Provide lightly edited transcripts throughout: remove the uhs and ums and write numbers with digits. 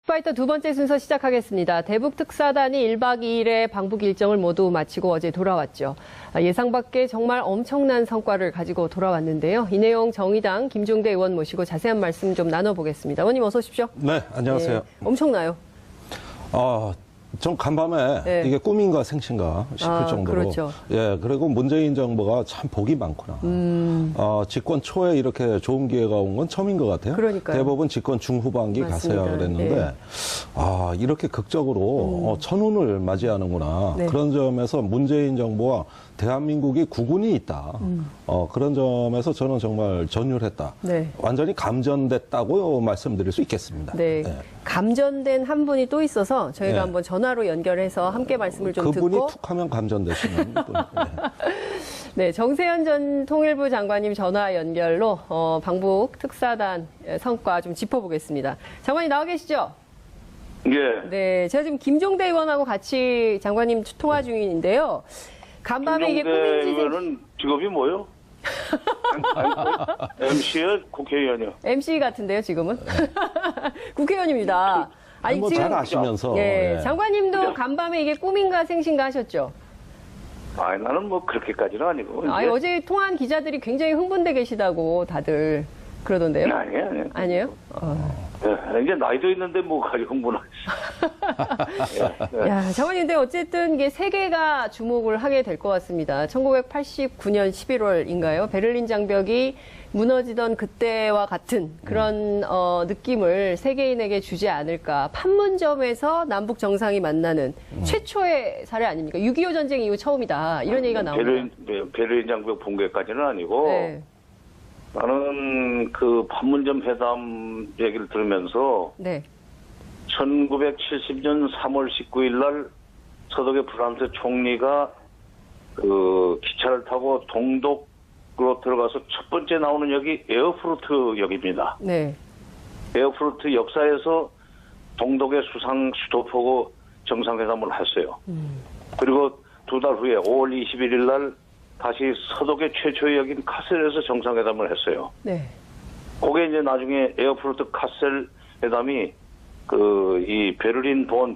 파이터 두 번째 순서 시작하겠습니다. 대북 특사단이 1박 2일의 방북 일정을 모두 마치고 어제 돌아왔죠. 예상 밖의 정말 엄청난 성과를 가지고 돌아왔는데요. 이 내용 정의당 김종대 의원 모시고 자세한 말씀 좀 나눠보겠습니다. 의원님 어서 오십시오. 네, 안녕하세요. 예, 엄청나요. 좀 간밤에 네. 이게 꿈인가 생신가 싶을 정도로. 그렇죠. 예, 그리고 문재인 정부가 참 복이 많구나. 집권 초에 이렇게 좋은 기회가 온 건 처음인 것 같아요. 그러니까요. 대법은 집권 중후반기 맞습니다. 가서야 그랬는데, 네. 이렇게 극적으로 천운을 맞이하는구나. 네. 그런 점에서 문재인 정부와 대한민국이 구군이 있다. 그런 점에서 저는 정말 전율했다. 네. 완전히 감전됐다고 말씀드릴 수 있겠습니다. 네. 네. 감전된 한 분이 또 있어서 저희가 네. 한번 전화로 연결해서 함께 말씀을 좀 그분이 듣고. 툭 하면 감전되시는 분. 네, 정세현 전 통일부 장관님 전화 연결로 방북 특사단 성과 좀 짚어보겠습니다. 장관님 나와 계시죠? 예. 네, 제가 지금 김종대 의원하고 같이 장관님 통화 중인데요. 간밤에 이게 꿈인지 의원은 직업이 뭐요? MC요? 국회의원이요? MC 같은데요, 지금은? 국회의원입니다. 아니, 뭐 잘 아시면서. 예, 예. 장관님도 간밤에 이게 꿈인가 생신가 하셨죠? 아니, 나는 뭐 그렇게까지는 아니고. 아니, 어제 통화한 기자들이 굉장히 흥분돼 계시다고 다들 그러던데요. 아니에요. 아니에요? 예, 이제 나이도 있는데 뭐 가지고 흥분하지. 예. 야, 장관님, 근데 어쨌든 이게 세계가 주목을 하게 될 것 같습니다. 1989년 11월인가요? 베를린 장벽이 무너지던 그때와 같은 그런 느낌을 세계인에게 주지 않을까. 판문점에서 남북 정상이 만나는 최초의 사례 아닙니까? 6.25 전쟁 이후 처음이다. 이런 얘기가 나옵니다. 베를린 장벽 붕괴까지는 아니고. 네. 나는 그 판문점 회담 얘기를 들으면서 네. 1970년 3월 19일 날 서독의 프랑스 총리가 그 기차를 타고 동독으로 들어가서 첫 번째 나오는 역이 에어프루트 역입니다. 네. 에어프루트 역사에서 동독의 수상 수도포고 정상회담을 했어요. 그리고 두 달 후에 5월 21일 날 다시 서독의 최초의 역인 카셀에서 정상회담을 했어요. 네. 그게 이제 나중에 에어프루트 카셀 회담이 이 베를린 본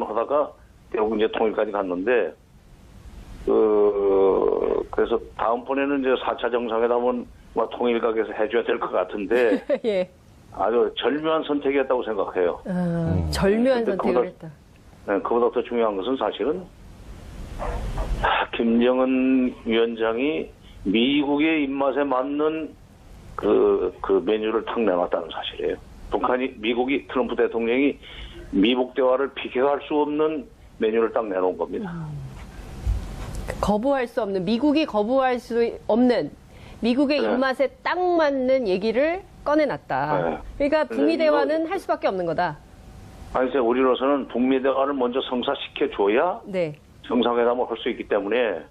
하다가 결국 이제 통일까지 갔는데, 그래서 다음번에는 이제 4차 정상회담은 뭐 통일각에서 해줘야 될 것 같은데, 예. 아주 절묘한 선택이었다고 생각해요. 절묘한 근데 선택을 했다. 네, 그보다 더 중요한 것은 사실은 김정은 위원장이 미국의 입맛에 맞는 그 메뉴를 탁 내놨다는 사실이에요. 미국이 트럼프 대통령이 미국 대화를 피격할 수 없는 메뉴를 딱 내놓은 겁니다. 거부할 수 없는, 미국이 거부할 수 없는 미국의 네. 입맛에 딱 맞는 얘기를 꺼내놨다. 네. 그러니까 북미 이거- 대화는 할 수밖에 없는 거다. 아니, 이제 우리로서는 북미 대화를 먼저 성사시켜줘야 네. 정상회담을 할 수 있기 때문에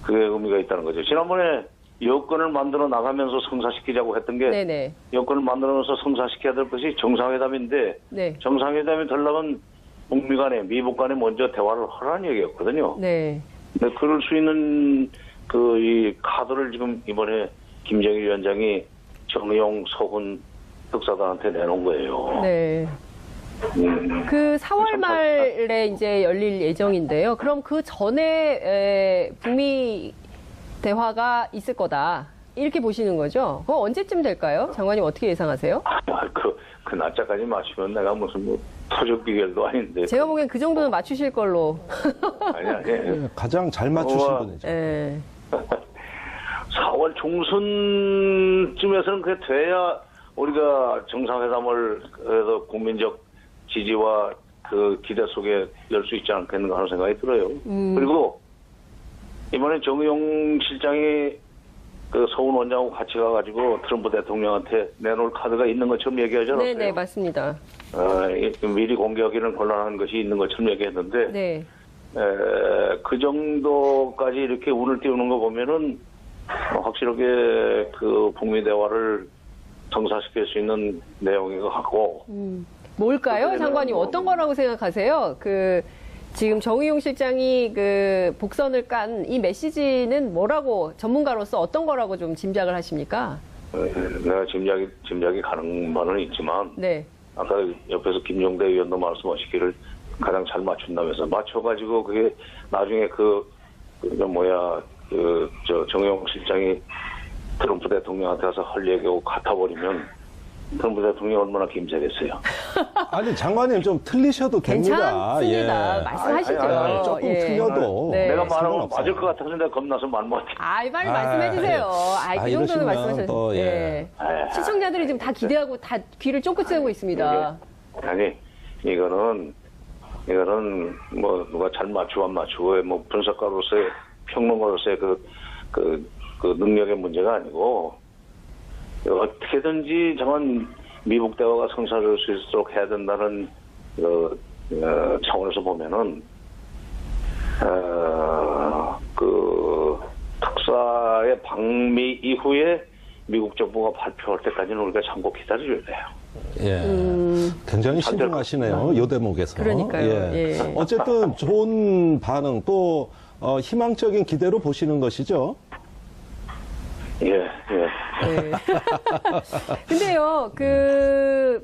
그게 의미가 있다는 거죠. 지난번에 여건을 만들어 나가면서 성사시키자고 했던 게 네네. 여건을 만들어서 성사시켜야 될 것이 정상회담인데 네. 정상회담이 되려면 북미 간에 미국 간에 먼저 대화를 하라는 얘기였거든요. 네. 근데 그럴 수 있는 이 카드를 지금 이번에 김정일 위원장이 정의용 서훈 특사단한테 내놓은 거예요. 네. 그 4월 말에 이제 열릴 예정인데요. 그럼 그 전에 북미 대화가 있을 거다. 이렇게 보시는 거죠? 그거 언제쯤 될까요? 장관님 어떻게 예상하세요? 그 날짜까지 맞추면 내가 무슨 뭐 토적 비결도 아닌데. 제가 보기엔 그 정도는 맞추실 걸로. 아니. 예, 가장 잘 맞추신 분이죠. 네. 4월 중순쯤에서는 그게 돼야 우리가 정상회담을 그래도 국민적 지지와 그 기대 속에 열 수 있지 않겠는가 하는 생각이 들어요. 그리고 이번에 정의용 실장이 그 서훈 원장하고 같이 가가지고 트럼프 대통령한테 내놓을 카드가 있는 것처럼 얘기하지 않았어요? 네네, 맞습니다. 미리 공개하기는 곤란한 것이 있는 것처럼 얘기했는데 네. 그 정도까지 이렇게 운을 띄우는 거 보면은 확실하게 그 북미 대화를 성사시킬 수 있는 내용인 것 같고. 뭘까요, 장관님? 어떤 거라고 생각하세요? 지금 정의용 실장이 복선을 깐 이 메시지는 뭐라고, 전문가로서 어떤 거라고 좀 짐작을 하십니까? 내가 짐작이 가는 바는 있지만, 네. 아까 옆에서 김용대 의원도 말씀하시기를 가장 잘 맞춘다면서 맞춰가지고 그게 나중에 정의용 실장이 트럼프 대통령한테 가서 할 얘기하고 같아버리면 트럼프 대통령이 얼마나 김새겠어요. 아니 장관님 좀 틀리셔도 됩니다. 괜찮습니다. 예. 말씀하시죠. 아니, 조금 예. 틀려도 네. 내가 말하면 상관없어요. 맞을 것 같아서 내가 겁나서 말 못해. 빨리 말씀해 주세요. 그 이러시면 정도는 말씀하셔도 또, 예. 시청자들이 지금 다 기대하고 다 귀를 쫑긋 세우고 있습니다. 아니 이거는 뭐 누가 잘 맞추고 안 맞추고 뭐 분석가로서의 평론가로서의 그 능력의 문제가 아니고 어떻게든지 정말 미국 대화가 성사될 수 있도록 해야 된다는 차원에서 보면은 특사의 방미 이후에 미국 정부가 발표할 때까지는 우리가 참고 기다려야 돼요. 예. 굉장히 신중하시네요. 요 대목에서. 그러니까요. 예. 어쨌든 좋은 반응 또 희망적인 기대로 보시는 것이죠. 예. 네. 근데요,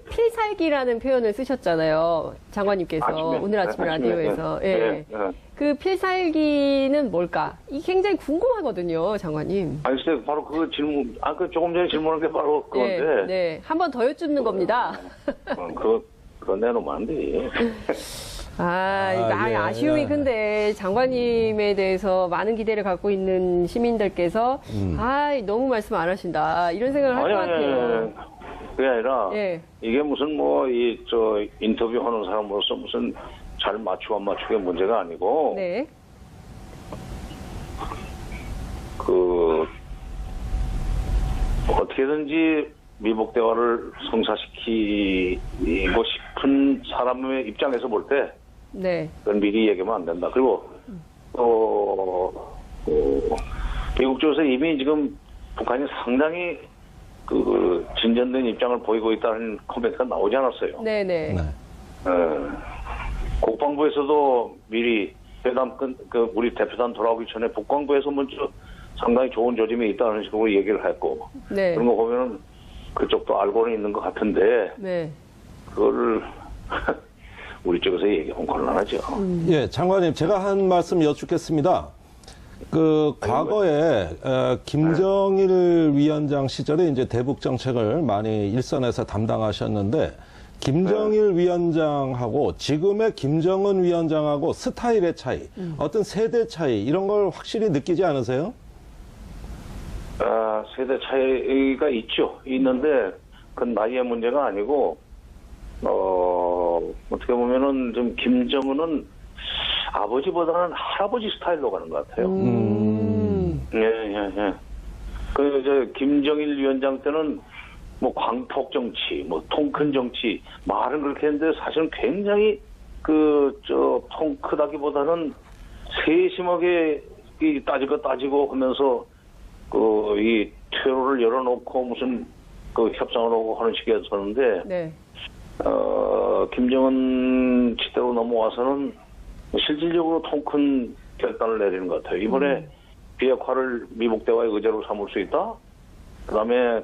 필살기라는 표현을 쓰셨잖아요. 장관님께서 아침에, 오늘 아침 네, 라디오에서. 아침에, 예. 네. 그 필살기는 뭘까? 이게 굉장히 궁금하거든요, 장관님. 아니, 글쎄, 바로 그 질문, 조금 전에 질문한 게 바로 그건데. 네, 네. 한 번 더 여쭙는 겁니다. 그거 내놓으면 안 돼. 예. 아쉬움이 큰데 장관님에 대해서 많은 기대를 갖고 있는 시민들께서 너무 말씀 안 하신다 이런 생각을 할 것 같아요. 그게 아니라 예. 이게 무슨 인터뷰 하는 사람으로서 무슨 잘 맞추고 안 맞추게 문제가 아니고 네. 어떻게든지 미국 대화를 성사시키고 싶은 사람의 입장에서 볼 때 네. 그건 미리 얘기하면 안 된다. 그리고 미국 쪽에서 이미 지금 북한이 상당히 진전된 입장을 보이고 있다는 코멘트가 나오지 않았어요. 네네. 네. 국방부에서도 미리 우리 대표단 돌아오기 전에 국방부에서 먼저 상당히 좋은 조짐이 있다는 식으로 얘기를 했고 네. 그런 거 보면은 그쪽도 알고는 있는 것 같은데 네. 그거를 우리 쪽에서 얘기하면 곤란하죠. 예, 장관님 제가 한 말씀 여쭙겠습니다. 과거에 김정일 위원장 시절에 이제 대북 정책을 많이 일선에서 담당하셨는데 김정일 위원장하고 지금의 김정은 위원장하고 스타일의 차이, 어떤 세대 차이 이런 걸 확실히 느끼지 않으세요? 세대 차이가 있는데 그건 나이의 문제가 아니고 어떻게 보면은 좀 김정은은 아버지보다는 할아버지 스타일로 가는 것 같아요. 예. 김정일 위원장 때는 광폭 정치, 통 큰 정치, 말은 그렇게 했는데 사실은 굉장히 통 크다기보다는 세심하게 따지고 하면서 이 퇴로를 열어놓고 무슨 협상을 하고 하는 식이었었는데, 네. 김정은 시대로 넘어와서는 실질적으로 통 큰 결단을 내리는 것 같아요. 이번에 비핵화를 미국 대화의 의제로 삼을 수 있다? 그 다음에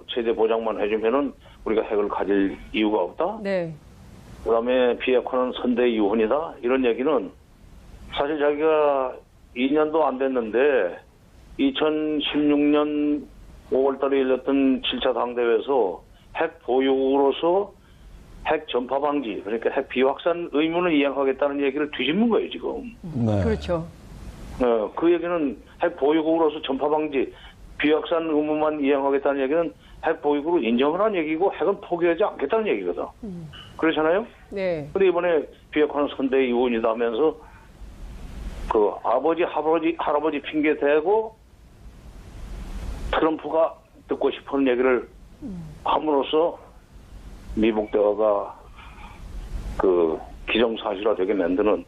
체제 보장만 해주면은 우리가 핵을 가질 이유가 없다? 네. 그 다음에 비핵화는 선대의 유언이다? 이런 얘기는 사실 자기가 2년도 안 됐는데 2016년 5월 달에 열렸던 7차 당대회에서 핵 보유국으로서 핵 전파 방지, 그러니까 핵 비확산 의무는 이행하겠다는 얘기를 뒤집는 거예요, 지금. 네. 그렇죠. 그 얘기는 핵 보유국으로서 전파 방지, 비확산 의무만 이행하겠다는 얘기는 핵 보유국으로 인정을 한 얘기고 핵은 포기하지 않겠다는 얘기거든. 그렇잖아요? 네. 근데 이번에 비핵화는 선대의 유언이다 하면서 아버지, 할아버지 핑계 대고 트럼프가 듣고 싶은 얘기를 함으로써 미국 대화가 기정사실화 되게 만드는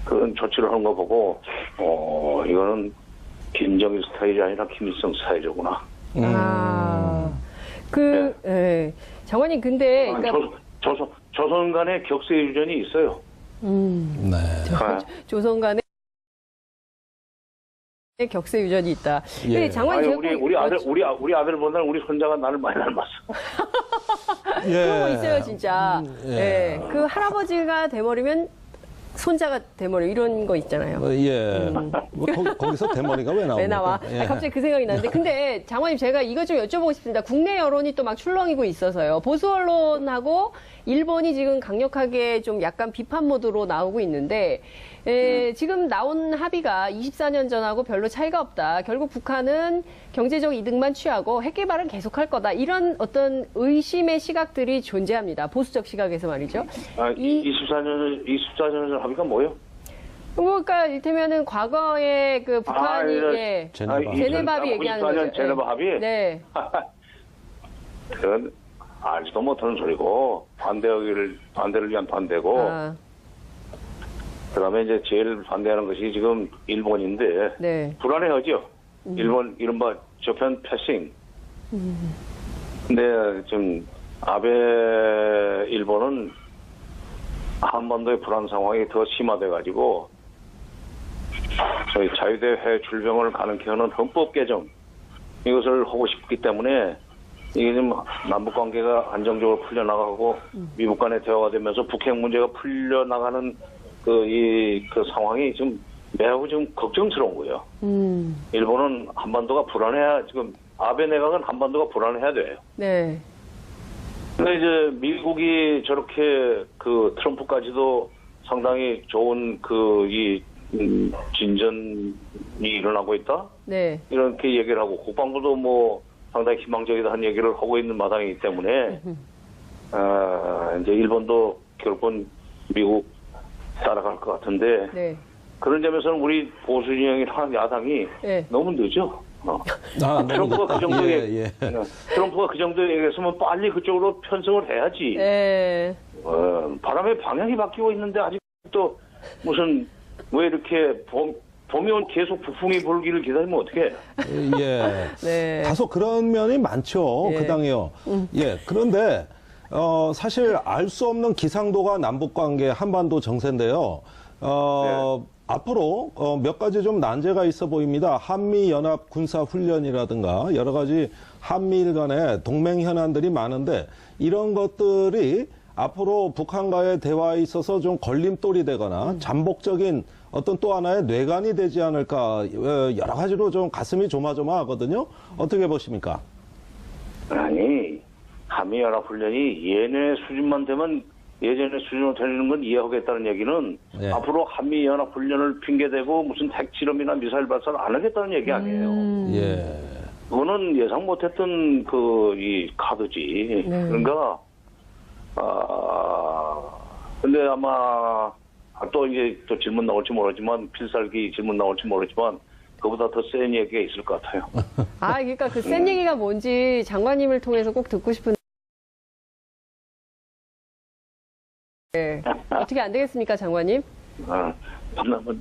그런 조치를 하는 거 보고, 이거는 김정일 스타일이 아니라 김일성 스타일이구나. 예. 장관님, 근데. 조선 간의 격세 유전이 있어요. 네. 조선 간에 격세 유전이 있다. 예. 장관님, 우리 아들보다는 우리 손자가 나를 많이 닮았어. 그런 거 있어요, 진짜. 예. 예. 그 할아버지가 돼버리면 손자가 돼버려 이런 거 있잖아요. 예. 뭐 거기서 대머리가 왜 나옵니까? 왜 나와? 예. 아니, 갑자기 그 생각이 나는데. 근데 장관님 제가 이것 좀 여쭤보고 싶습니다. 국내 여론이 또 막 출렁이고 있어서요. 보수 언론하고 일본이 지금 강력하게 좀 약간 비판 모드로 나오고 있는데 지금 나온 합의가 24년 전하고 별로 차이가 없다. 결국 북한은 경제적 이득만 취하고 핵 개발은 계속할 거다. 이런 어떤 의심의 시각들이 존재합니다. 보수적 시각에서 말이죠. 24년 전 합의가 뭐예요? 그러니까 이를테면은 과거에 그 북한이 예, 제네바 합의 얘기하는 거죠. 94년 제네바 합의? 네. 그건 알지도 못하는 소리고 반대를 위한 반대고 아, 그다음에 이제 제일 반대하는 것이 지금 일본인데 네. 불안해하죠. 일본 이른바 저편 패싱. 근데 지금 아베 일본은 한반도의 불안 상황이 더 심화돼 가지고 저희 자유대 해 출병을 가능케 하는 헌법 개정 이것을 하고 싶기 때문에 이게 지금 남북 관계가 안정적으로 풀려나가고 미국 간의 대화가 되면서 북핵 문제가 풀려나가는 그 상황이 지금 매우 좀 걱정스러운 거예요. 일본은 한반도가 불안해야 지금 아베 내각은 한반도가 불안해야 돼요. 네. 근데 이제 미국이 저렇게 그 트럼프까지도 상당히 좋은 진전이 일어나고 있다? 네. 이렇게 얘기를 하고 국방부도 뭐 상당히 희망적이다 한 얘기를 하고 있는 마당이기 때문에 이제 일본도 결국은 미국 따라갈 것 같은데 네. 그런 점에서는 우리 보수 진영이나 야당이 네. 너무 늦어. 너무 트럼프가 그 정도 예. 트럼프가 그 정도 얘기했으면 빨리 그쪽으로 편성을 해야지. 네. 바람의 방향이 바뀌고 있는데 아직도 무슨 왜 이렇게 봄이 온 계속 북풍이 불기를 기다리면 어떡해? 예. 네. 다소 그런 면이 많죠. 예. 그 당이요. 예. 그런데 사실 알 수 없는 기상도가 남북 관계 한반도 정세인데요. 앞으로 몇 가지 좀 난제가 있어 보입니다. 한미 연합 군사 훈련이라든가 여러 가지 한미일 간의 동맹 현안들이 많은데 이런 것들이 앞으로 북한과의 대화에 있어서 좀 걸림돌이 되거나 잠복적인 어떤 또 하나의 뇌관이 되지 않을까 여러 가지로 좀 가슴이 조마조마하거든요. 어떻게 보십니까? 아니 한미연합훈련이 예전의 수준만 되면 예전의 수준으로 되는 건 이해하겠다는 얘기는 예. 앞으로 한미연합훈련을 핑계대고 무슨 핵실험이나 미사일 발사를 안 하겠다는 얘기 아니에요. 예. 그거는 예상 못했던 이 카드지. 그러니까 근데 아마 또 이제 또 질문 나올지 모르지만 필살기 질문 나올지 모르지만 그보다 더 센 얘기가 있을 것 같아요. 아, 그러니까 그 센 얘기가 뭔지 장관님을 통해서 꼭 듣고 싶은데. 네. 어떻게 안 되겠습니까, 장관님? 만나면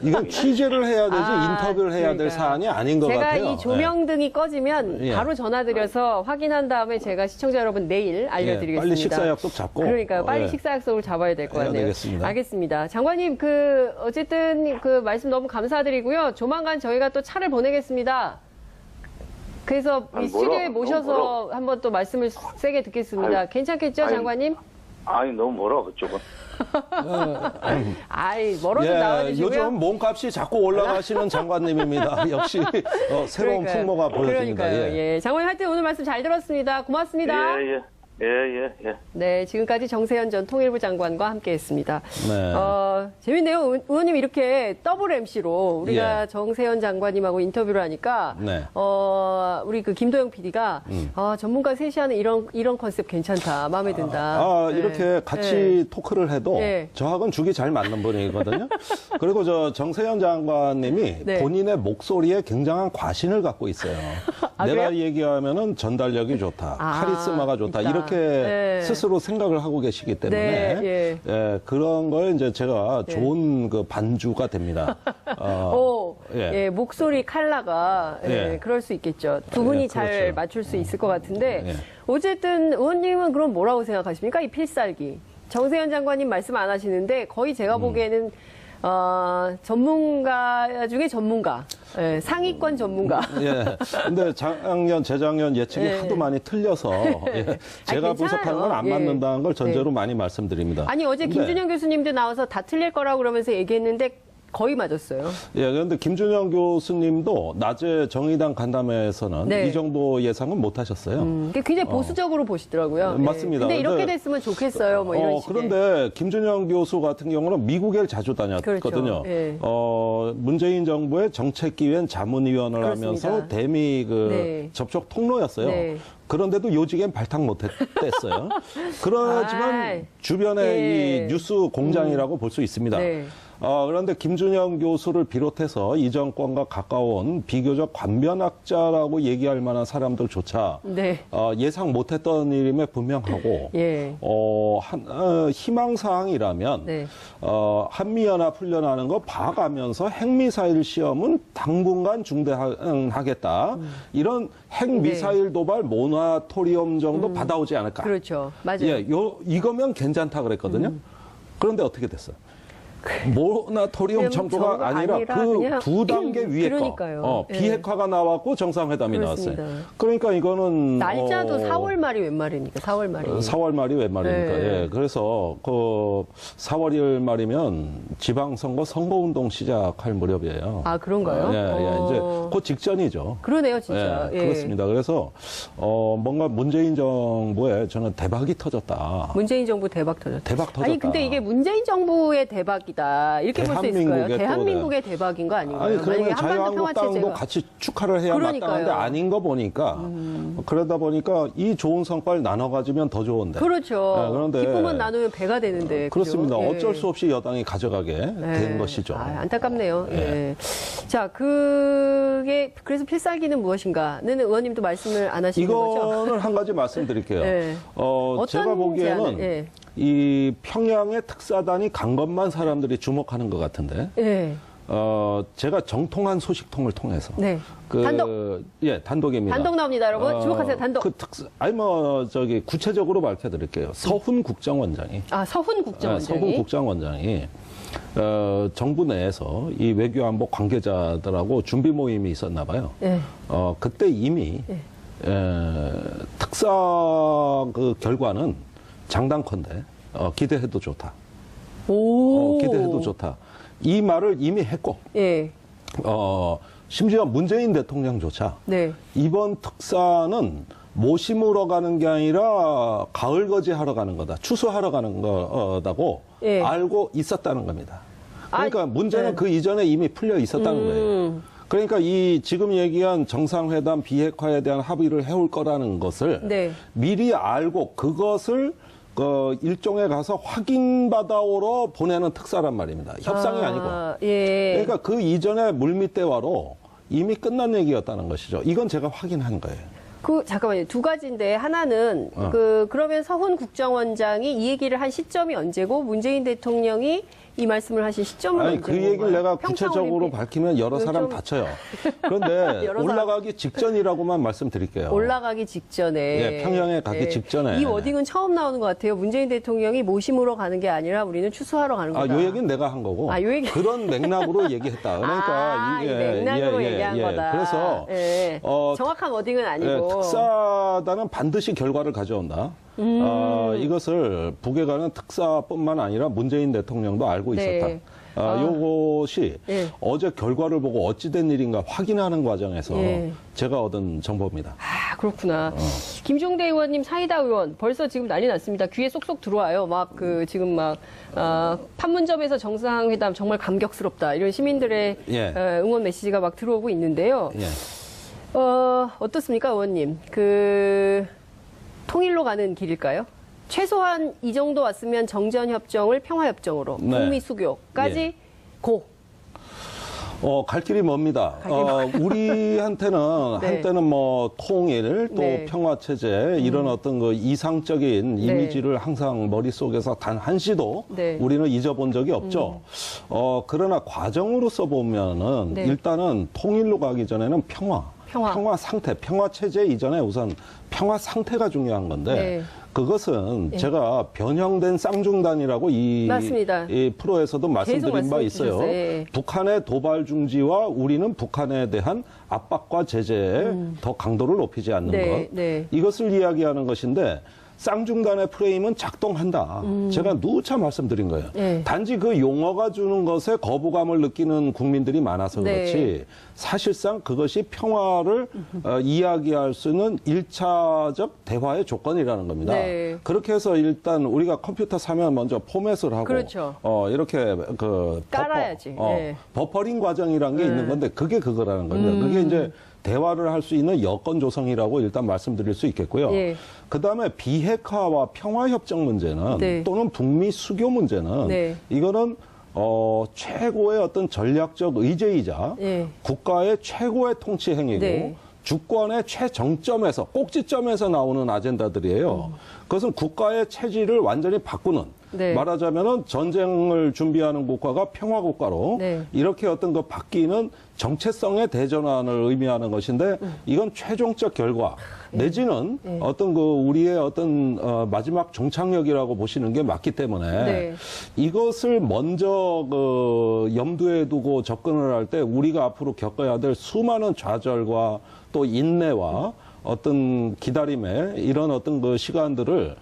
이건 취재를 해야 되지 인터뷰를 해야 될 그러니까요. 사안이 아닌 것 제가 같아요. 이 조명등이 꺼지면 예. 바로 전화드려서 확인한 다음에 제가 시청자 여러분 내일 알려드리겠습니다. 빨리 식사 약속 잡고. 그러니까요. 빨리 예. 식사 약속을 잡아야 될 것 해야 같네요. 되겠습니다. 알겠습니다. 장관님, 어쨌든 말씀 너무 감사드리고요. 조만간 저희가 또 차를 보내겠습니다. 그래서 이 스튜디오에 모셔서 한번 또 말씀을 세게 듣겠습니다. 아유, 괜찮겠죠, 아유. 장관님? 아니 너무 멀어 그쪽은. 아이, 멀어도 예, 나와주시고요. 요즘 몸값이 자꾸 올라가시는 장관님입니다. 역시 새로운 그러니까요. 풍모가 보여집니다. 그러니까요. 예. 예. 장관님 하여튼 오늘 말씀 잘 들었습니다. 고맙습니다. 예. 네, 지금까지 정세현 전 통일부 장관과 함께했습니다. 네. 재밌네요. 의원님 이렇게 더블 MC로 우리가 예. 정세현 장관님하고 인터뷰를 하니까 네. 우리 김도영 PD가 전문가 셋이 하는 이런 컨셉 괜찮다, 마음에 든다. 네. 이렇게 같이 네. 토크를 해도 네. 저하고는 죽이 잘 맞는 분이거든요. 그리고 정세현 장관님이 네. 본인의 목소리에 굉장한 과신을 갖고 있어요. 아, 내가 그래요? 얘기하면은 전달력이 좋다, 카리스마가 좋다 있다. 이렇게 네. 스스로 생각을 하고 계시기 때문에 네, 예, 그런 거에 이제 제가 좋은 그 반주가 됩니다. 예, 목소리 컬러가 예. 그럴 수 있겠죠. 두 분이 예, 잘 그렇죠. 맞출 수 있을 것 같은데 예. 어쨌든 의원님은 그럼 뭐라고 생각하십니까? 이 필살기. 정세현 장관님 말씀 안 하시는데 거의 제가 보기에는 전문가 중에 전문가. 예, 상위권 전문가. 예. 근데 작년, 재작년 예측이 예. 하도 많이 틀려서 예. 제가 괜찮아요. 분석한 건 안 예. 맞는다는 걸 전제로 네. 많이 말씀드립니다. 아니 어제 근데 김준영 교수님도 나와서 다 틀릴 거라고 그러면서 얘기했는데 거의 맞았어요. 예, 그런데 김준영 교수님도 낮에 정의당 간담회에서는 네. 이 정도 예상은 못 하셨어요. 굉장히 보수적으로 보시더라고요. 예. 맞습니다. 근데 이렇게 근데 됐으면 좋겠어요. 뭐 이런 식의. 그런데 김준영 교수 같은 경우는 미국에 자주 다녔거든요. 그렇죠. 예. 문재인 정부의 정책기획 자문위원을 그렇습니다. 하면서 대미 네. 접촉 통로였어요. 네. 그런데도 요직엔 발탁 못했어요. 그렇지만 아이. 주변에 예. 이 뉴스 공장이라고 볼 수 있습니다. 네. 그런데 김준영 교수를 비롯해서 이 정권과 가까운 비교적 관변학자라고 얘기할 만한 사람들조차 네. 예상 못했던 일임에 분명하고 예. 희망사항이라면 네. 한미연합 훈련하는 거 봐가면서 핵미사일 시험은 당분간 중단하겠다. 이런 핵미사일 도발 모라토리엄 정도 받아오지 않을까. 그렇죠. 맞아요. 예, 이거면 괜찮다 그랬거든요. 그런데 어떻게 됐어요? 모라토리엄 정도가 아니라 그 그냥 두 단계 위에 그러니까요. 거. 예. 비핵화가 나왔고 정상회담이 그렇습니다. 나왔어요. 그러니까 이거는 날짜도 4월 말이 웬 말입니까? 4월 말이. 4월 말이 웬 말입니까? 네. 예. 그래서 그 4월 1일 말이면 지방선거 선거운동 시작할 무렵이에요. 아, 그런가요? 예. 이제 그 직전이죠. 그러네요, 진짜. 예, 예. 그렇습니다. 그래서 뭔가 문재인 정부에 저는 대박이 터졌다. 문재인 정부 대박 터졌다. 대박 터졌다. 아니 근데 이게 문재인 정부의 대박이다 이렇게 볼 수 있을까요? 대한민국의 또, 대한민국의 대박인 거 아닌가요? 아니, 만약에 그러면 한반도 평화 자유한국당도 체제가 같이 축하를 해야 그러니까요. 마땅한데 아닌 거 보니까 그러다 보니까 이 좋은 성과를 나눠 가지면 더 좋은데. 그렇죠. 네, 그런데 기쁨은 나누면 배가 되는데. 그렇습니다. 그죠? 예. 어쩔 수 없이 여당이 가져가게 된 것이죠. 아, 안타깝네요. 예. 예. 자, 그게 그래서 필살기는 무엇인가는 의원님도 말씀을 안 하시는 거죠? 이거는 한 가지 말씀드릴게요. 예. 제가 보기에는 제안을, 예. 이 평양의 특사단이 간 것만 사람들이 주목하는 것 같은데. 예. 제가 정통한 소식통을 통해서 네. 단독. 예, 단독입니다. 단독 나옵니다, 여러분. 주목하세요, 단독. 구체적으로 밝혀드릴게요. 서훈 국정원장이. 아, 서훈 국정원장이. 서훈 국정원장이 정부 내에서 이 외교안보 관계자들하고 준비 모임이 있었나 봐요. 예. 그때 이미 특사 그 결과는 장단컨대 기대해도 좋다. 오. 기대해도 좋다. 이 말을 이미 했고, 예. 심지어 문재인 대통령조차 네. 이번 특사는 모심으러 가는 게 아니라 가을거지 하러 가는 거다. 추수하러 가는 거다고 예. 알고 있었다는 겁니다. 그러니까 아, 문제는 네. 그 이전에 이미 풀려 있었다는 거예요. 그러니까 이 지금 얘기한 정상회담 비핵화에 대한 합의를 해올 거라는 것을 네. 미리 알고 그것을 일종에 가서 확인받아오러 보내는 특사란 말입니다. 협상이 아니고. 예. 그러니까 그 이전에 물밑대화로 이미 끝난 얘기였다는 것이죠. 이건 제가 확인한 거예요. 잠깐만요. 두 가지인데, 하나는, 그러면 서훈 국정원장이 이 얘기를 한 시점이 언제고, 문재인 대통령이 이 말씀을 하신 시점은 아니, 언제인 그 얘기를 건가요? 내가 평창 구체적으로 올림픽. 밝히면 여러 사람 좀- 다쳐요. 그런데 여러 사람- 올라가기 직전이라고만 말씀드릴게요. 올라가기 직전에. 예, 평양에 가기 직전에. 이 워딩은 처음 나오는 것 같아요. 문재인 대통령이 모심으러 가는 게 아니라 우리는 추수하러 가는 거다. 요 얘기는 내가 한 거고. 요 얘기. 그런 맥락으로 얘기했다. 그러니까 이 맥락으로 얘기한 거다. 그래서 예. 정확한 워딩은 아니고. 특사단은 반드시 결과를 가져온다. 이것을 북에 가는 특사뿐만 아니라 문재인 대통령도 알고 네. 있었다. 요것이 예. 어제 결과를 보고 어찌된 일인가 확인하는 과정에서 예. 제가 얻은 정보입니다. 아, 그렇구나. 김종대 의원님 사이다 의원 벌써 지금 난리 났습니다. 귀에 쏙쏙 들어와요. 지금 판문점에서 정상회담 정말 감격스럽다. 이런 시민들의 예. 응원 메시지가 막 들어오고 있는데요. 예. 어떻습니까, 의원님? 통일로 가는 길일까요? 최소한 이 정도 왔으면 정전협정을 평화협정으로, 네. 북미 수교까지 예. 고. 갈 길이 멉니다. 우리한테는 네. 한때는 통일 또 네. 평화체제 이런 어떤 그 이상적인 이미지를 항상 머릿속에서 단 한시도 네. 우리는 잊어본 적이 없죠. 그러나 과정으로서 보면은 네. 일단은 통일로 가기 전에는 평화 상태, 평화체제 이전에 우선 평화 상태가 중요한 건데 네. 그것은 제가 변형된 쌍중단이라고 맞습니다. 이 프로에서도 말씀드린 바 말씀해 있어요. 주셨어요. 예. 북한의 도발 중지와 우리는 북한에 대한 압박과 제재에 더 강도를 높이지 않는 네, 것. 네. 이것을 이야기하는 것인데 쌍중단의 프레임은 작동한다. 제가 누차 말씀드린 거예요. 네. 단지 그 용어가 주는 것에 거부감을 느끼는 국민들이 많아서 그렇지 네. 사실상 그것이 평화를 이야기할 수 있는 1차적 대화의 조건이라는 겁니다. 네. 그렇게 해서 일단 우리가 컴퓨터 사면 먼저 포맷을 하고 그렇죠. 이렇게 그 깔아야지. 네. 버퍼링 과정이라는 게 있는 건데 그게 그거라는 겁니다. 그게 이제 대화를 할 수 있는 여건 조성이라고 일단 말씀드릴 수 있겠고요. 예. 그다음에 비핵화와 평화협정 문제는 네. 또는 북미 수교 문제는 네. 이거는 최고의 어떤 전략적 의제이자 예. 국가의 최고의 통치 행위고 네. 주권의 최정점에서 꼭지점에서 나오는 아젠다들이에요. 그것은 국가의 체질을 완전히 바꾸는 네. 말하자면은 전쟁을 준비하는 국가가 평화 국가로 네. 이렇게 어떤 그 바뀌는 정체성의 대전환을 의미하는 것인데 이건 최종적 결과 내지는 어떤 그 우리의 어떤 마지막 종착역이라고 보시는 게 맞기 때문에 네. 이것을 먼저 그 염두에 두고 접근을 할 때 우리가 앞으로 겪어야 될 수많은 좌절과 또 인내와 어떤 기다림에 이런 어떤 그 시간들을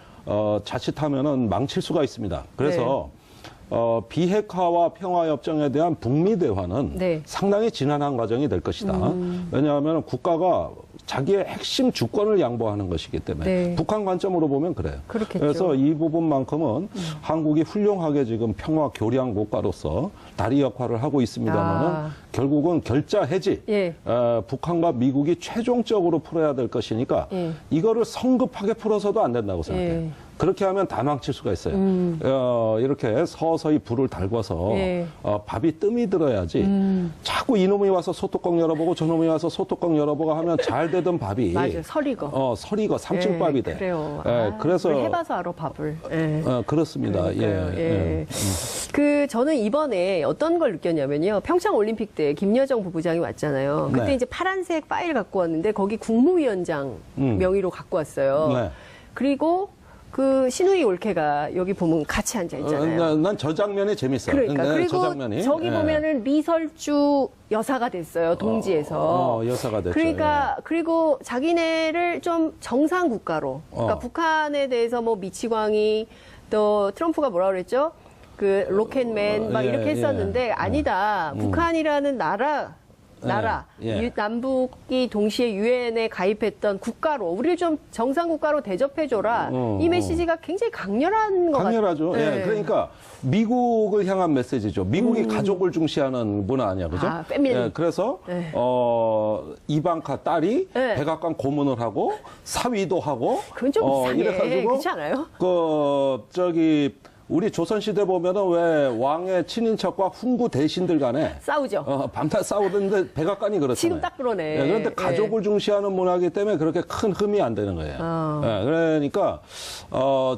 자칫하면은 망칠 수가 있습니다. 그래서 비핵화와 평화협정에 대한 북미 대화는 네. 상당히 지난한 과정이 될 것이다. 왜냐하면 국가가 자기의 핵심 주권을 양보하는 것이기 때문에 네. 북한 관점으로 보면 그래요. 그렇겠죠. 그래서 이 부분만큼은 한국이 훌륭하게 지금 평화 교량 국가로서 다리 역할을 하고 있습니다만은 아. 결국은 결자 해지, 예. 북한과 미국이 최종적으로 풀어야 될 것이니까 예. 이거를 성급하게 풀어서도 안 된다고 생각해요. 예. 그렇게 하면 다 망칠 수가 있어요. 이렇게 서서히 불을 달궈서 예. 밥이 뜸이 들어야지 자꾸 이놈이 와서 소뚜껑 열어보고 저놈이 와서 소뚜껑 열어보고 하면 잘 되던 밥이 맞아요. 설익어. 설익어 삼층밥이 돼. 그래요. 그래서 그걸 해봐서 알아 밥을. 예. 그렇습니다. 그러니까요. 예. 그 저는 이번에 어떤 걸 느꼈냐면요. 평창 올림픽 때 김여정 부부장이 왔잖아요. 그때 네. 이제 파란색 파일 갖고 왔는데 거기 국무위원장 명의로 갖고 왔어요. 네. 그리고 그 신우이 올케가 여기 보면 같이 앉아 있잖아요. 난 저 장면이 재밌어요. 그러니까 네, 그리고 저 장면이. 저기 예. 보면은 리설주 여사가 됐어요. 동지에서. 여사가 됐죠. 그러니까 그리고 자기네를 좀 정상 국가로. 그러니까 북한에 대해서 뭐 미치광이 또 트럼프가 뭐라 그랬죠? 그 로켓맨 막 예, 이렇게 했었는데 예. 아니다. 북한이라는 나라 예. 남북이 동시에 유엔에 가입했던 국가로 우리를 좀 정상 국가로 대접해줘라. 이 메시지가 굉장히 강렬한 것 같아요. 강렬하죠. 예. 그러니까 미국을 향한 메시지죠. 미국이 가족을 중시하는 문화 아니야, 그죠? 아, 패밀리. 예, 그래서 네. 이방카 딸이 네. 백악관 고문을 하고 사위도 하고 그건 좀 이상해. 이래가지고 그렇지 않아요? 우리 조선시대 보면은 왜 왕의 친인척과 훈구 대신들 간에 싸우죠. 밤낮 싸우던데 백악관이 그렇잖아요. 지금 딱 그러네. 예, 그런데 예. 가족을 중시하는 문화이기 때문에 그렇게 큰 흠이 안 되는 거예요. 예, 그러니까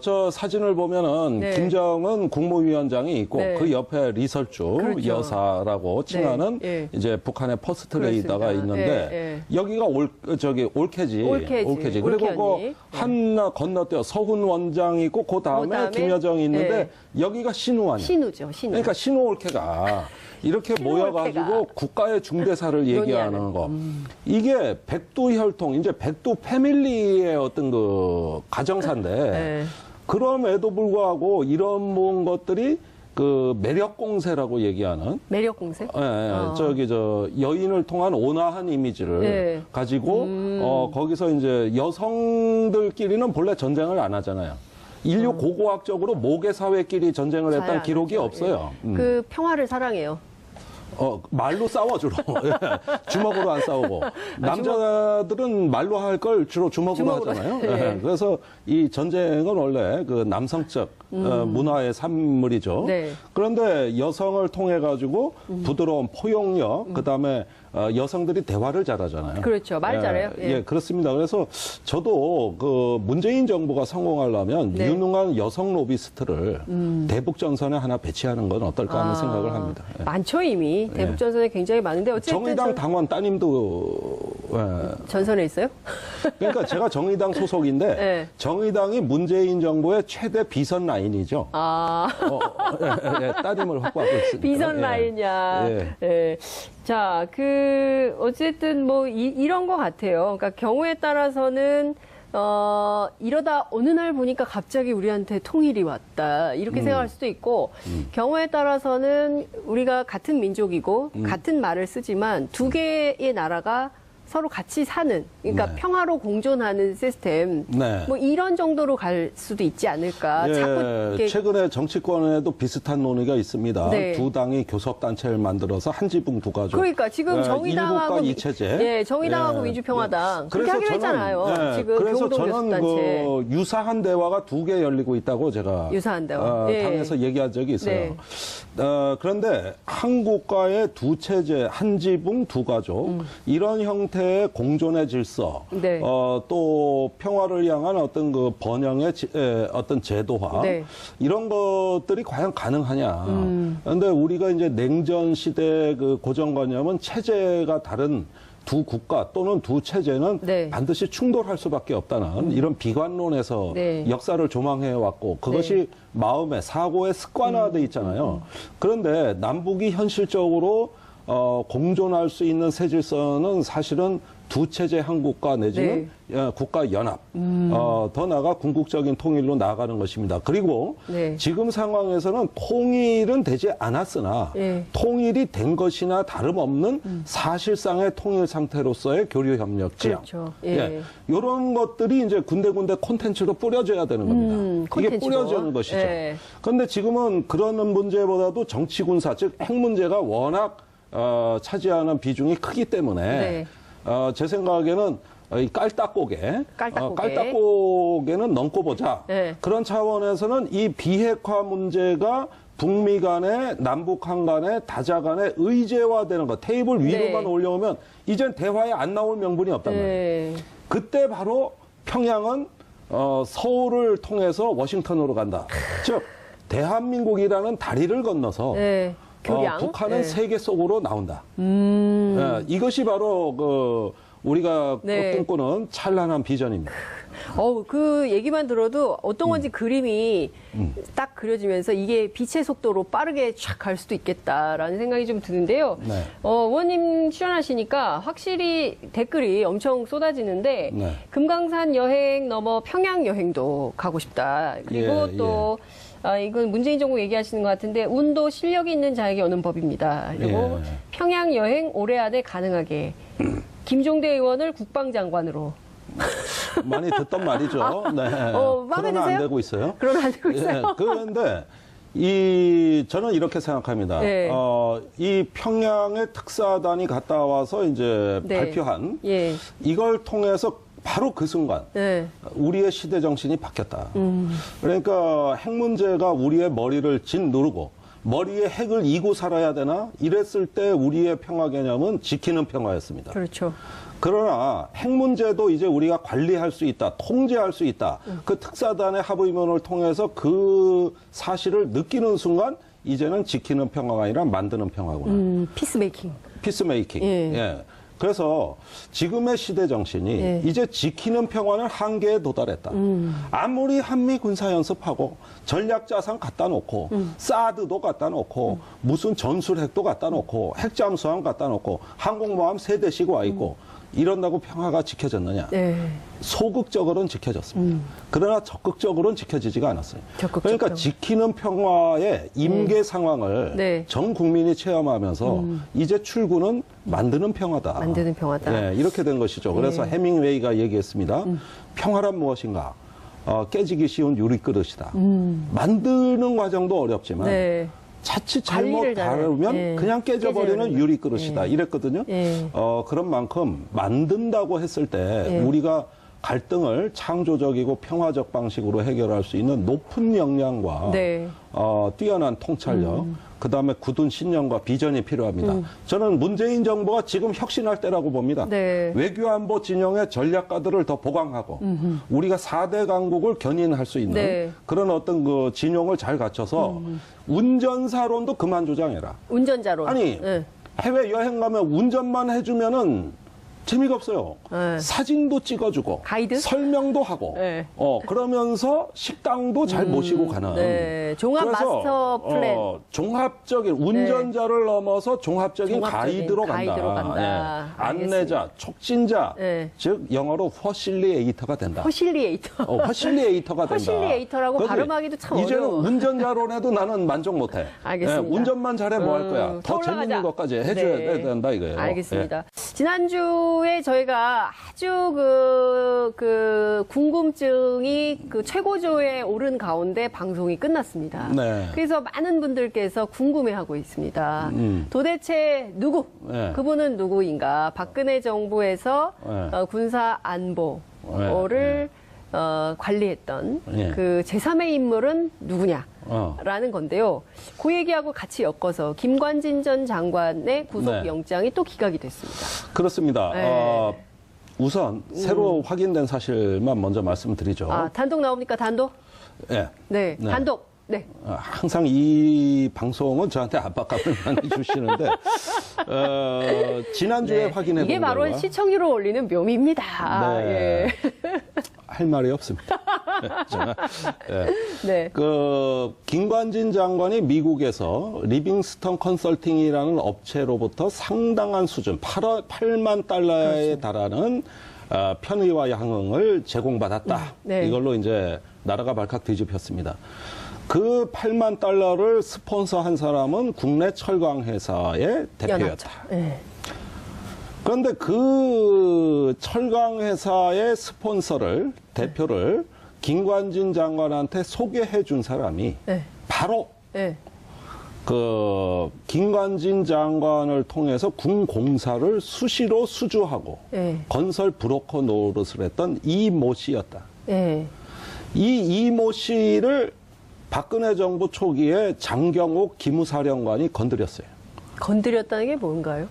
저 사진을 보면은 네. 김정은 국무위원장이 있고 네. 그 옆에 리설주 그렇죠. 여사라고 칭하는 네. 예. 이제 북한의 퍼스트 그렇습니다. 레이더가 있는데 예, 여기가 올케지. 올케지. 그리고 올케 그 하나 건너뛰어 서훈 원장이 있고 그 다음에 그다음에 김여정이 있는데 여기가 신우 아니야. 신우죠, 신우. 그러니까 신우 올케가 이렇게 신우 모여가지고 올케가. 국가의 중대사를 얘기하는 논의하는. 거. 이게 백두 혈통, 이제 백두 패밀리의 어떤 그 가정사인데 네. 그럼에도 불구하고 이런 것들이 그 매력 공세라고 얘기하는 매력 공세? 여인을 통한 온화한 이미지를 네. 가지고 거기서 이제 여성들끼리는 본래 전쟁을 안 하잖아요. 인류 고고학적으로 모계 사회끼리 전쟁을 잘 했다는 안 기록이 하죠. 없어요. 예. 그 평화를 사랑해요. 말로 싸워 주로. 예, 주먹으로 안 싸우고. 남자들은 말로 할 걸 주로 주먹으로 하잖아요. 네. 그래서 이 전쟁은 원래 그 남성적 문화의 산물이죠. 네. 그런데 여성을 통해 가지고 부드러운 포용력, 그다음에 여성들이 대화를 잘하잖아요. 그렇죠. 말 잘해요. 예. 그렇습니다. 그래서 저도 그 문재인 정부가 성공하려면 네. 유능한 여성 로비스트를 대북 전선에 하나 배치하는 건 어떨까 하는 생각을 합니다. 예. 많죠, 이미. 사람이 대북 전선에 굉장히 많은데 어쨌든 정의당 당원 따님도 전선에 있어요? 그러니까 제가 정의당 소속인데 네. 정의당이 문재인 정부의 최대 비선 라인이죠. 따님을 확보하고 있습니다. 비선 라인이야. 예. 자, 어쨌든 이런 것 같아요. 그러니까 경우에 따라서는, 이러다 어느 날 보니까 갑자기 우리한테 통일이 왔다. 이렇게 생각할 수도 있고, 경우에 따라서는 우리가 같은 민족이고, 같은 말을 쓰지만 두 개의 나라가 서로 같이 사는, 그러니까 네. 평화로 공존하는 시스템, 네. 이런 정도로 갈 수도 있지 않을까. 자꾸 이렇게 최근에 정치권에도 비슷한 논의가 있습니다. 네. 두 당이 교섭단체를 만들어서 한 지붕 두 가족. 그러니까 지금 정의당하고 일국가 이체제. 정의당하고 민주평화당 그렇게 하기로 했잖아요. 지금 그래서 공동 저는 교섭단체 유사한 대화가 두 개 열리고 있다고 제가 유사한 대화. 당에서 얘기한 적이 있어요. 네. 그런데 한 국가의 두 체제, 한 지붕 두 가족 이런 형태의 공존의 질서, 네. 또 평화를 향한 어떤 그 번영의 어떤 제도화 네. 이런 것들이 과연 가능하냐? 그런데 우리가 이제 냉전 시대 그 고정관념은 체제가 다른 두 국가 또는 두 체제는 네. 반드시 충돌할 수밖에 없다는 이런 비관론에서 네. 역사를 조망해 왔고 그것이 마음에 사고에 습관화돼 있잖아요. 그런데 남북이 현실적으로 공존할 수 있는 새 질서는 사실은 두 체제 한 국가 내지는 국가 연합, 더 나아가 궁극적인 통일로 나아가는 것입니다. 그리고 네. 지금 상황에서는 통일은 되지 않았으나 네. 통일이 된 것이나 다름없는 사실상의 통일 상태로서의 교류 협력 지향. 그렇죠. 이런 것들이 이제 군데군데 콘텐츠로 뿌려져야 되는 겁니다. 이게 콘텐츠로. 뿌려지는 것이죠. 예. 그런데 지금은 그런 문제보다도 정치 군사, 즉 핵 문제가 워낙 차지하는 비중이 크기 때문에 네. 제 생각에는 이 깔딱고개는 넘고 보자. 네. 그런 차원에서는 이 비핵화 문제가 북미 간에 남북한 간에 다자 간에 의제화되는 것, 테이블 위로만 네. 올려오면 이젠 대화에 안 나올 명분이 없단 말이에요. 네. 그때 바로 평양은 서울을 통해서 워싱턴으로 간다. 즉 대한민국이라는 다리를 건너서 네. 교량. 북한은 네. 세계 속으로 나온다. 이것이 바로 우리가 네. 꿈꾸는 찬란한 비전입니다. 그 얘기만 들어도 어떤 건지 그림이 딱 그려지면서 이게 빛의 속도로 빠르게 쫙 갈 수도 있겠다라는 생각이 좀 드는데요. 네. 의원님 출연하시니까 확실히 댓글이 엄청 쏟아지는데 네. 금강산 여행 넘어 평양 여행도 가고 싶다. 그리고 또 이건 문재인 정부 얘기하시는 것 같은데 운도 실력이 있는 자에게 오는 법입니다. 그리고 평양 여행 올해 안에 가능하게 김종대 의원을 국방장관으로. 많이 듣던 말이죠. 네. 마음에 그러나 안 드세요? 되고 있어요. 그러면 안 되고 있어요. 그런데 저는 이렇게 생각합니다. 네. 이 평양의 특사단이 갔다 와서 이제 네. 발표한 예. 이걸 통해서 바로 그 순간 네. 우리의 시대 정신이 바뀌었다. 그러니까 핵 문제가 우리의 머리를 짓누르고 머리에 핵을 이고 살아야 되나? 이랬을 때 우리의 평화 개념은 지키는 평화였습니다. 그렇죠. 그러나 핵 문제도 이제 우리가 관리할 수 있다, 통제할 수 있다. 그 특사단의 합의문을 통해서 그 사실을 느끼는 순간 이제는 지키는 평화가 아니라 만드는 평화구나. 피스메이킹. 피스메이킹. 예. 예. 그래서 지금의 시대 정신이 예. 이제 지키는 평화는 한계에 도달했다. 아무리 한미 군사 연습하고 전략 자산 갖다 놓고 사드도 갖다 놓고 무슨 전술핵도 갖다 놓고 핵잠수함 갖다 놓고 항공모함 3대씩 와 있고 이런다고 평화가 지켜졌느냐? 네. 소극적으로는 지켜졌습니다. 그러나 적극적으로는 지켜지지가 않았어요. 적극적으로. 그러니까 지키는 평화의 임계 상황을 네. 전 국민이 체험하면서 이제 출구는 만드는 평화다. 만드는 평화다. 네, 이렇게 된 것이죠. 그래서 해밍웨이가 얘기했습니다. 평화란 무엇인가? 깨지기 쉬운 유리그릇이다. 만드는 과정도 어렵지만 네. 자칫 잘못 관리를 다루면 예. 그냥 깨져버리는 깨져버리는. 유리그릇이다. 이랬거든요. 예. 그런 만큼 만든다고 했을 때 예. 우리가 갈등을 창조적이고 평화적 방식으로 해결할 수 있는 높은 역량과 네. 뛰어난 통찰력, 그다음에 굳은 신념과 비전이 필요합니다. 저는 문재인 정부가 지금 혁신할 때라고 봅니다. 네. 외교안보 진영의 전략가들을 더 보강하고 우리가 4대 강국을 견인할 수 있는 네. 그런 어떤 그 진영을 잘 갖춰서 운전사론도 그만 주장해라. 운전자로. 아니 네. 해외 여행 가면 운전만 해주면은 재미가 없어요. 네. 사진도 찍어주고 가이드? 설명도 하고 네. 그러면서 식당도 잘 모시고 가는 네. 종합 그래서, 마스터 플랜. 종합적인 운전자를 넘어서 종합적인 종합적인 가이드로 간다. 예. 안내자, 촉진자, 네. 즉 영어로 퍼실리에이터가 된다. 퍼실리에이터. 퍼실리에이터가 된다. 퍼실리에이터라고 그런데 발음하기도 참 이제는 어려워. 운전자론에도 나는 만족 못해. 알겠습니다. 예, 운전만 잘해 뭐 할 거야. 더 올라가자. 재밌는 것까지 해줘야 네. 된다 이거예요. 알겠습니다. 지난주에 저희가 아주 그 궁금증이 그 최고조에 오른 가운데 방송이 끝났습니다. 네. 그래서 많은 분들께서 궁금해하고 있습니다. 도대체 누구? 네. 그분은 누구인가? 박근혜 정부에서 네. 군사 안보를 관리했던 네. 그 제3의 인물은 누구냐? 라는 건데요. 그 얘기하고 같이 엮어서 김관진 전 장관의 구속영장이 또 기각이 됐습니다. 그렇습니다. 네. 우선 새로 확인된 사실만 먼저 말씀드리죠. 단독 나옵니까? 단독? 예. 네, 네. 단독. 네. 항상 이 방송은 저한테 압박감을 많이 주시는데 지난주에 네. 확인해 본 이게 바로 결과 시청률을 올리는 묘미입니다. 네. 예. 할 말이 없습니다. 예. 네. 그 김관진 장관이 미국에서 리빙스턴 컨설팅이라는 업체로부터 상당한 수준 8만 달러에 그렇죠. 달하는 편의와 양흥을 제공받았다. 네. 이걸로 이제 나라가 발칵 뒤집혔습니다. 그 8만 달러를 스폰서한 사람은 국내 철강 회사의 대표였다. 연합자. 네. 그런데 그 철강 회사의 대표를 김관진 장관한테 소개해 준 사람이 네. 바로 네. 그 김관진 장관을 통해서 군공사를 수시로 수주하고 네. 건설 브로커 노릇을 했던 이모 씨였다. 네. 이 이모 씨를 박근혜 정부 초기에 장경옥 기무사령관이 건드렸어요. 건드렸다는 게 뭔가요?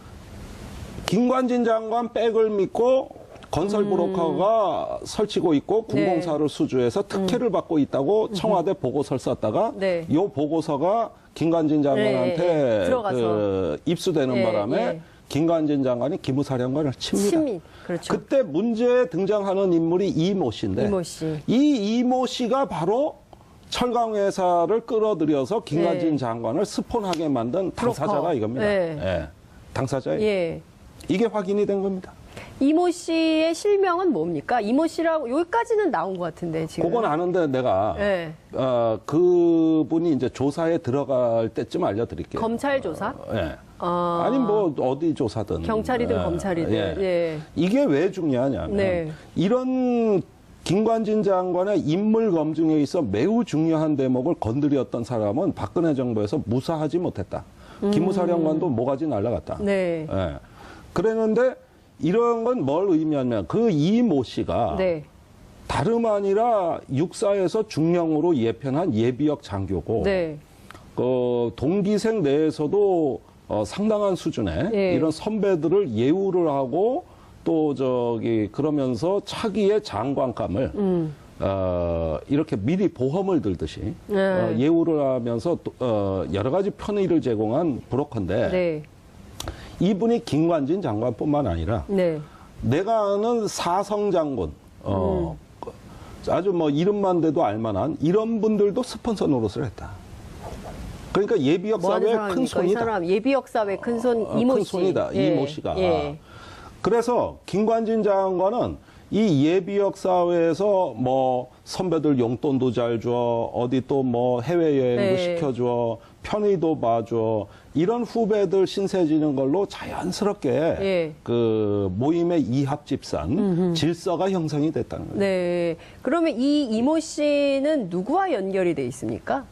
김관진 장관 백을 믿고 건설 브로커가 설치고 있고 군공사를 수주해서 특혜를 받고 있다고 청와대 보고서를 썼다가 네. 이 보고서가 김관진 장관한테 들어가서. 입수되는 바람에 김관진 장관이 기무사령관을 칩니다. 친민. 그렇죠. 그때 문제에 등장하는 인물이 이모 씨인데 이모 씨. 이 이모 씨가 바로 철강회사를 끌어들여서 김관진 네. 장관을 스폰하게 만든 당사자가 브로커. 이겁니다. 네. 예. 당사자예요. 예. 이게 확인이 된 겁니다. 이모 씨의 실명은 뭡니까? 이모 씨라고 여기까지는 나온 것 같은데 지금. 그건 아는데 내가 네. 그분이 이제 조사에 들어갈 때쯤 알려드릴게요. 검찰 조사? 예. 아니 뭐 어디 조사든 경찰이든 검찰이든. 예. 이게 왜 중요하냐면 네. 이런 김관진 장관의 인물 검증에 있어 매우 중요한 대목을 건드렸던 사람은 박근혜 정부에서 무사하지 못했다. 기무사령관도 모가지 날라갔다. 네. 예. 그랬는데 이런 건 뭘 의미하냐면 그 이모 씨가 네. 다름 아니라 육사에서 중령으로 예편한 예비역 장교고 네. 동기생 내에서도 상당한 수준의 예. 이런 선배들을 예우를 하고 또 그러면서 차기의 장관감을 이렇게 미리 보험을 들듯이 예우를 하면서 여러 가지 편의를 제공한 브로커인데 네. 이분이 김관진 장관뿐만 아니라 네. 내가 아는 사성 장군 아주 뭐 이름만 대도 알만한 이런 분들도 스폰서 노릇을 했다. 그러니까 예비역 뭐 하는 사회의 사람입니까? 큰 이 손이다. 사람 예비역 사회 큰 손 이모 큰 씨. 손이다. 예. 이모 씨가. 예. 그래서 김관진 장관은 이 예비역 사회에서 뭐 선배들 용돈도 잘 줘, 어디 또 뭐 해외여행도 네. 시켜줘, 편의도 봐줘, 이런 후배들 신세지는 걸로 자연스럽게 예. 그 모임의 이합집산 질서가 형성이 됐다는 거예요. 네. 그러면 이 이모 씨는 누구와 연결이 돼 있습니까?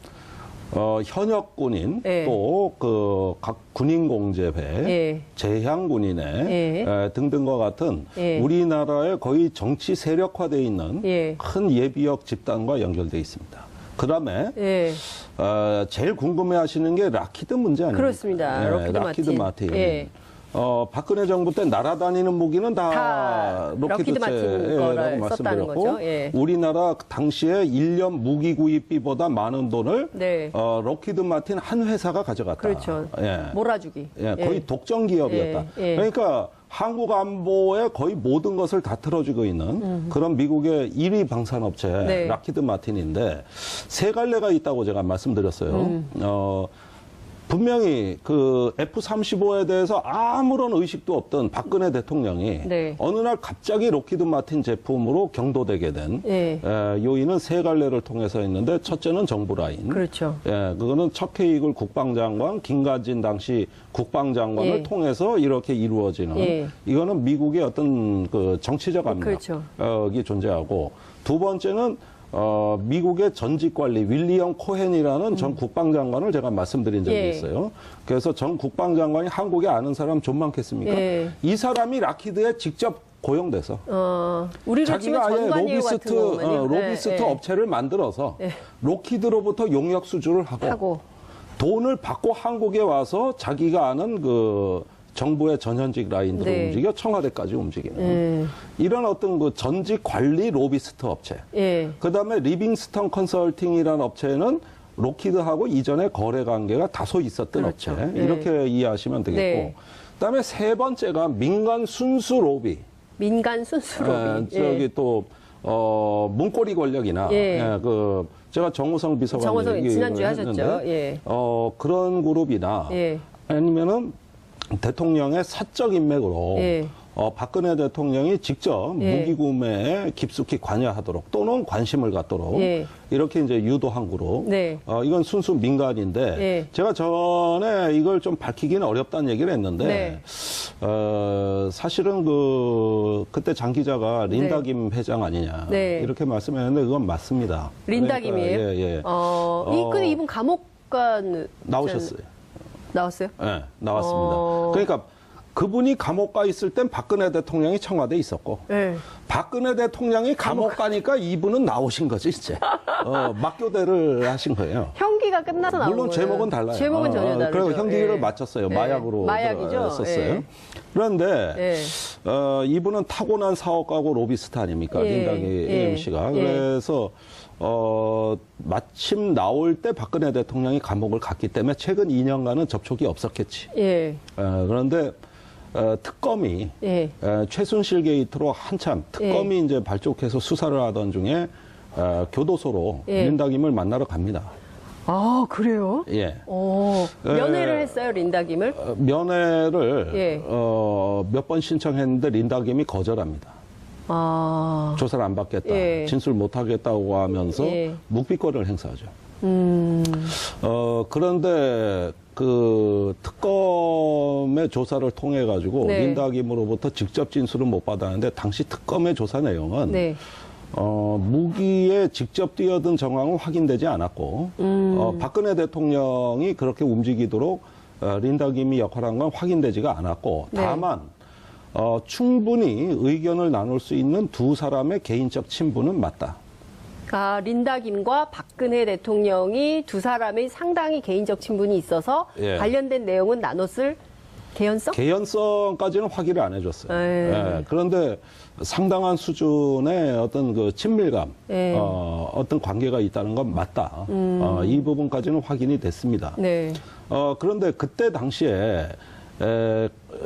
현역 군인 예. 또 그 각 군인 공제배, 예. 재향 군인회 예. 등등과 같은 예. 우리나라의 거의 정치 세력화되어 있는 예. 큰 예비역 집단과 연결되어 있습니다. 그다음에 예. 제일 궁금해하시는 게 라키드 문제 아닙니까? 그렇습니다. 라키드 마틴. 예. 박근혜 정부 때 날아다니는 무기는 다 다 럭키드 마틴 거를 썼다는 거죠. 예. 우리나라 당시에 1년 무기 구입비보다 많은 돈을 네. 럭키드 마틴 한 회사가 가져갔다. 그렇죠. 예. 몰아주기. 예, 거의 독점 기업이었다. 예, 예. 그러니까 한국 안보의 거의 모든 것을 다 틀어주고 있는 그런 미국의 1위 방산업체 네. 락히드 마틴인데 세 갈래가 있다고 제가 말씀드렸어요. 분명히 그 F-35에 대해서 아무런 의식도 없던 박근혜 대통령이 네. 어느 날 갑자기 록히드 마틴 제품으로 경도되게 된 예. 요인은 세 갈래를 통해서 있는데 첫째는 정부 라인. 그렇죠. 그거는 척해이글 국방장관, 김관진 당시 국방장관을 예. 통해서 이렇게 이루어지는 예. 이거는 미국의 어떤 그 정치적 압력이 그렇죠. 존재하고 두 번째는 미국의 전직 관리 윌리엄 코헨이라는 전 국방장관을 제가 말씀드린 적이 예. 있어요. 그래서 전 국방장관이 한국에 아는 사람 좀 많겠습니까? 예. 이 사람이 락히드에 직접 고용돼서 우리로 치면 자기가 아예 전관예우 같은 거군요. 로비스트 업체를 만들어서 록히드로부터 용역 수주를 하고 돈을 받고 한국에 와서 자기가 아는 그 정부의 전현직 라인들을 네. 움직여 청와대까지 움직이는 이런 어떤 그 전직 관리 로비스트 업체. 예. 그다음에 리빙스턴 컨설팅이라는 업체는 록히드하고 이전에 거래 관계가 다소 있었던 그렇죠. 업체. 네. 이렇게 이해하시면 되겠고. 네. 그다음에 세 번째가 민간 순수 로비. 민간 순수로. 저기 또 문고리 권력이나 예. 그 제가 정우성 비서관 정우성 얘기 지난주에 했는데, 하셨죠. 예. 그런 그룹이나 예. 아니면은 대통령의 사적 인맥으로 예. 박근혜 대통령이 직접 예. 무기 구매에 깊숙이 관여하도록 또는 관심을 갖도록 예. 이렇게 이제 유도한 그룹. 네. 이건 순수 민간인데 예. 제가 전에 이걸 좀 밝히기는 어렵다는 얘기를 했는데 네. 사실은 그때 장 기자가 린다 김 회장 아니냐 네. 이렇게 말씀했는데 그건 맞습니다. 린다 그러니까, 김이에요? 예. 근데 이분 감옥 간 나오셨어요. 나왔어요? 네, 나왔습니다. 그러니까 그분이 감옥 가 있을 땐 박근혜 대통령이 청와대에 있었고 네. 박근혜 대통령이 감옥 가니까 이분은 나오신 거지 이제 막교대를 하신 거예요. 형기가 끝나서 나온 물론 거예요. 제목은 달라요. 제목은 전혀 다르죠. 그리고 형기를 예. 맞췄어요. 예. 마약으로 마약이죠. 썼어요. 예. 그런데 예. 이분은 타고난 사업가고 로비스트 아닙니까? 예. 린다기 예. MC가. 예. 그래서 마침 나올 때 박근혜 대통령이 감옥을 갔기 때문에 최근 2년간은 접촉이 없었겠지. 예. 그런데 특검이 예. 최순실 게이트로 한참 특검이 이제 발족해서 수사를 하던 중에 교도소로 예. 린다김을 만나러 갑니다. 아, 그래요? 예. 면회를 했어요, 린다 김을? 면회를 예. 몇 번 신청했는데 린다김이 거절합니다. 아. 조사를 안 받겠다. 예. 진술 못 하겠다고 하면서 예. 묵비권을 행사하죠. 그런데 그 특검의 조사를 통해 가지고 네. 린다김으로부터 직접 진술은 못 받았는데 당시 특검의 조사 내용은 네. 무기에 직접 뛰어든 정황은 확인되지 않았고 박근혜 대통령이 그렇게 움직이도록 린다김이 역할한 건 확인되지가 않았고 네. 다만 충분히 의견을 나눌 수 있는 두 사람의 개인적 친분은 맞다. 아, 린다 김과 박근혜 대통령이 두 사람의 상당히 개인적 친분이 있어서 예. 관련된 내용은 나눴을 개연성? 개연성까지는 확인을 안 해줬어요. 예. 예, 그런데 상당한 수준의 어떤 그 친밀감, 예. 어떤 관계가 있다는 건 맞다. 이 부분까지는 확인이 됐습니다. 네. 그런데 그때 당시에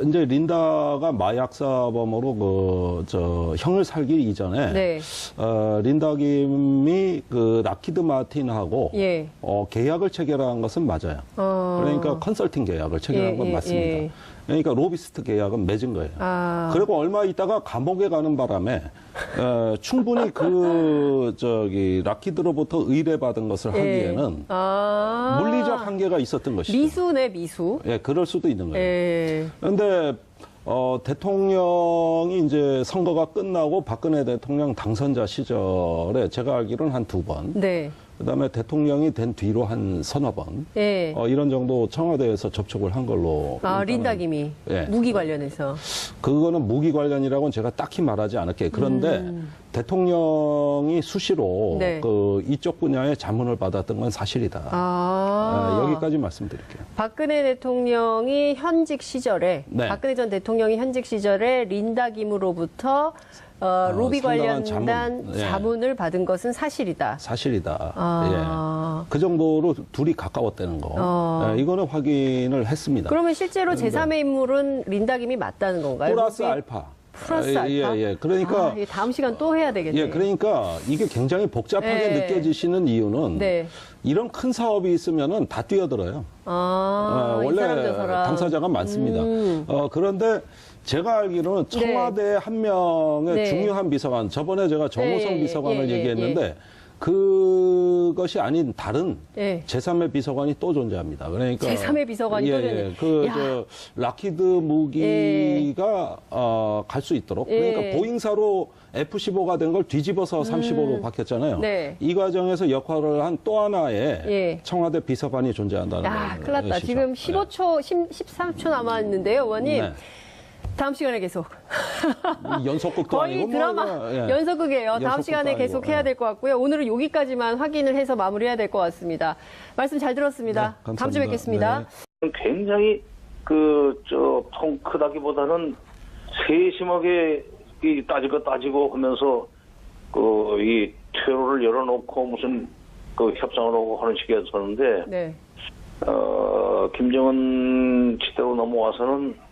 이제 린다가 마약사범으로 형을 살기 이전에 네. 린다 김이 그 락히드 마틴하고 예. 계약을 체결한 것은 맞아요. 그러니까 컨설팅 계약을 체결한 예, 건 예, 맞습니다. 예. 그러니까 로비스트 계약은 맺은 거예요. 아. 그리고 얼마 있다가 감옥에 가는 바람에 충분히 락히드로부터 의뢰받은 것을 하기에는 아. 물리적 한계가 있었던 것이죠. 미수네, 미수. 예, 그럴 수도 있는 거예요. 예. 그런데 대통령이 이제 선거가 끝나고 박근혜 대통령 당선자 시절에 제가 알기로는 한 두 번. 네. 그다음에 대통령이 된 뒤로 한 서너 번 예. 이런 정도 청와대에서 접촉을 한 걸로. 아, 일단은 린다 김이 예. 무기 관련해서. 그거는 무기 관련이라고는 제가 딱히 말하지 않을게요. 그런데 대통령이 수시로 네. 이쪽 분야의 자문을 받았던 건 사실이다. 여기까지 말씀드릴게요. 박근혜 대통령이 현직 시절에 네. 박근혜 전 대통령이 현직 시절에 린다 김으로부터 로비 상당한 관련된 자문. 예. 자문을 받은 것은 사실이다. 사실이다. 아. 예. 그 정도로 둘이 가까웠다는 거. 예, 이거는 확인을 했습니다. 그러면 실제로 제3의 인물은 린다 김이 맞다는 건가요? 플러스 로비? 알파. 플러스 알파? 예. 그러니까 이게 다음 시간 또 해야 되겠네요. 예, 그러니까 이게 굉장히 복잡하게 네. 느껴지시는 이유는 네. 이런 큰 사업이 있으면은 다 뛰어들어요. 이 이 원래 사람 저 사람. 당사자가 많습니다. 그런데 제가 알기로는 청와대 한 명의 네. 중요한 비서관, 저번에 제가 정호성 네, 비서관을 예, 얘기했는데 그것이 아닌 다른 예. 제3의 비서관이 또 존재합니다. 그러니까 제3의 비서관이 또 존재. 야. 라키드 무기가 갈 수 있도록 그러니까 예. 보잉사로 F-15가 된 걸 뒤집어서 35로 바뀌었잖아요. 네. 이 과정에서 역할을 한 또 하나의 예. 청와대 비서관이 존재한다는 거예요. 야, 큰일 났다. 지금 15초, 13초 남았는데요, 의원님. 네. 다음 시간에 계속. 연속극도 거의 아니고 드라마 예. 연속극이에요. 다음 연속극도 시간에 아니고, 계속 해야 예. 될 것 같고요. 오늘은 여기까지만 확인을 해서 마무리해야 될 것 같습니다. 말씀 잘 들었습니다. 네, 다음 주에 뵙겠습니다. 네. 굉장히 통 크다기보다는 세심하게 따지고 하면서 이 퇴로를 열어놓고 무슨 협상을 하고 하는 식이었었는데 네. 김정은 시대로 넘어와서는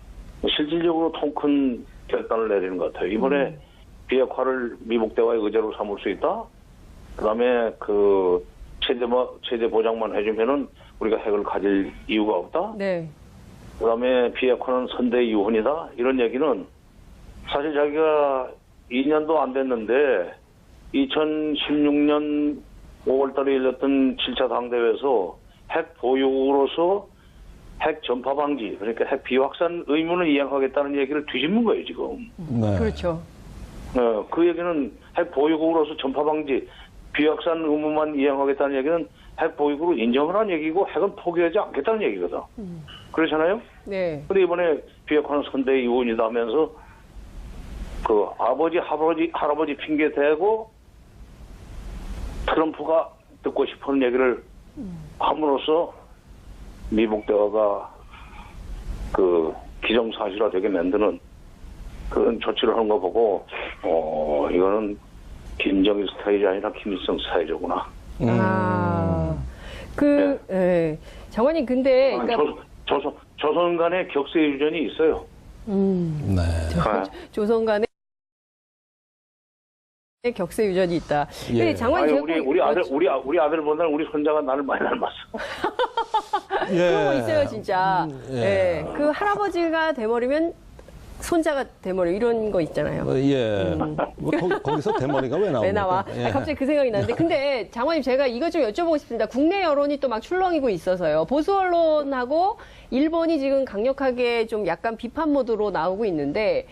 실질적으로 통 큰 결단을 내리는 것 같아요. 이번에 비핵화를 미국 대화의 의제로 삼을 수 있다. 그다음에 체제 보장만 해주면은 우리가 핵을 가질 이유가 없다. 네. 그다음에 비핵화는 선대 유헌이다. 이런 얘기는 사실 자기가 2년도 안 됐는데 2016년 5월달에 열렸던 7차 당대회에서 핵 보유국으로서 핵 전파 방지, 그러니까 핵 비확산 의무를 이행하겠다는 얘기를 뒤집는 거예요, 지금. 네. 그렇죠. 그 얘기는 핵 보유국으로서 전파 방지, 비확산 의무만 이행하겠다는 얘기는 핵 보유국으로 인정을 한 얘기고 핵은 포기하지 않겠다는 얘기거든. 그렇잖아요? 네. 근데 이번에 비핵화는 선대 유헌이다 하면서 할아버지 핑계 대고 트럼프가 듣고 싶은 얘기를 함으로써 미국 대화가 기정사실화 되게 만드는 그런 조치를 하는 거 보고, 이거는 김정일 스타일이 아니라 김일성 스타일이구나. 예. 장관님, 근데, 그러니까, 조선 간의 격세 유전이 있어요. 네. 조선 간에 격세 유전이 있다. 예. 근데 장관님, 우리 아들보다는 우리 손자가 나를 많이 닮았어. 그런 거 있어요, 진짜. 예. 예. 그 할아버지가 돼버리면 손자가 돼버려 이런 거 있잖아요. 예. 거기서 대머리가 왜 나옵니까? 왜 나와? 예. 갑자기 그 생각이 나는데. 근데 장관님 제가 이거 좀 여쭤보고 싶습니다. 국내 여론이 또 막 출렁이고 있어서요. 보수 언론하고 일본이 지금 강력하게 좀 약간 비판 모드로 나오고 있는데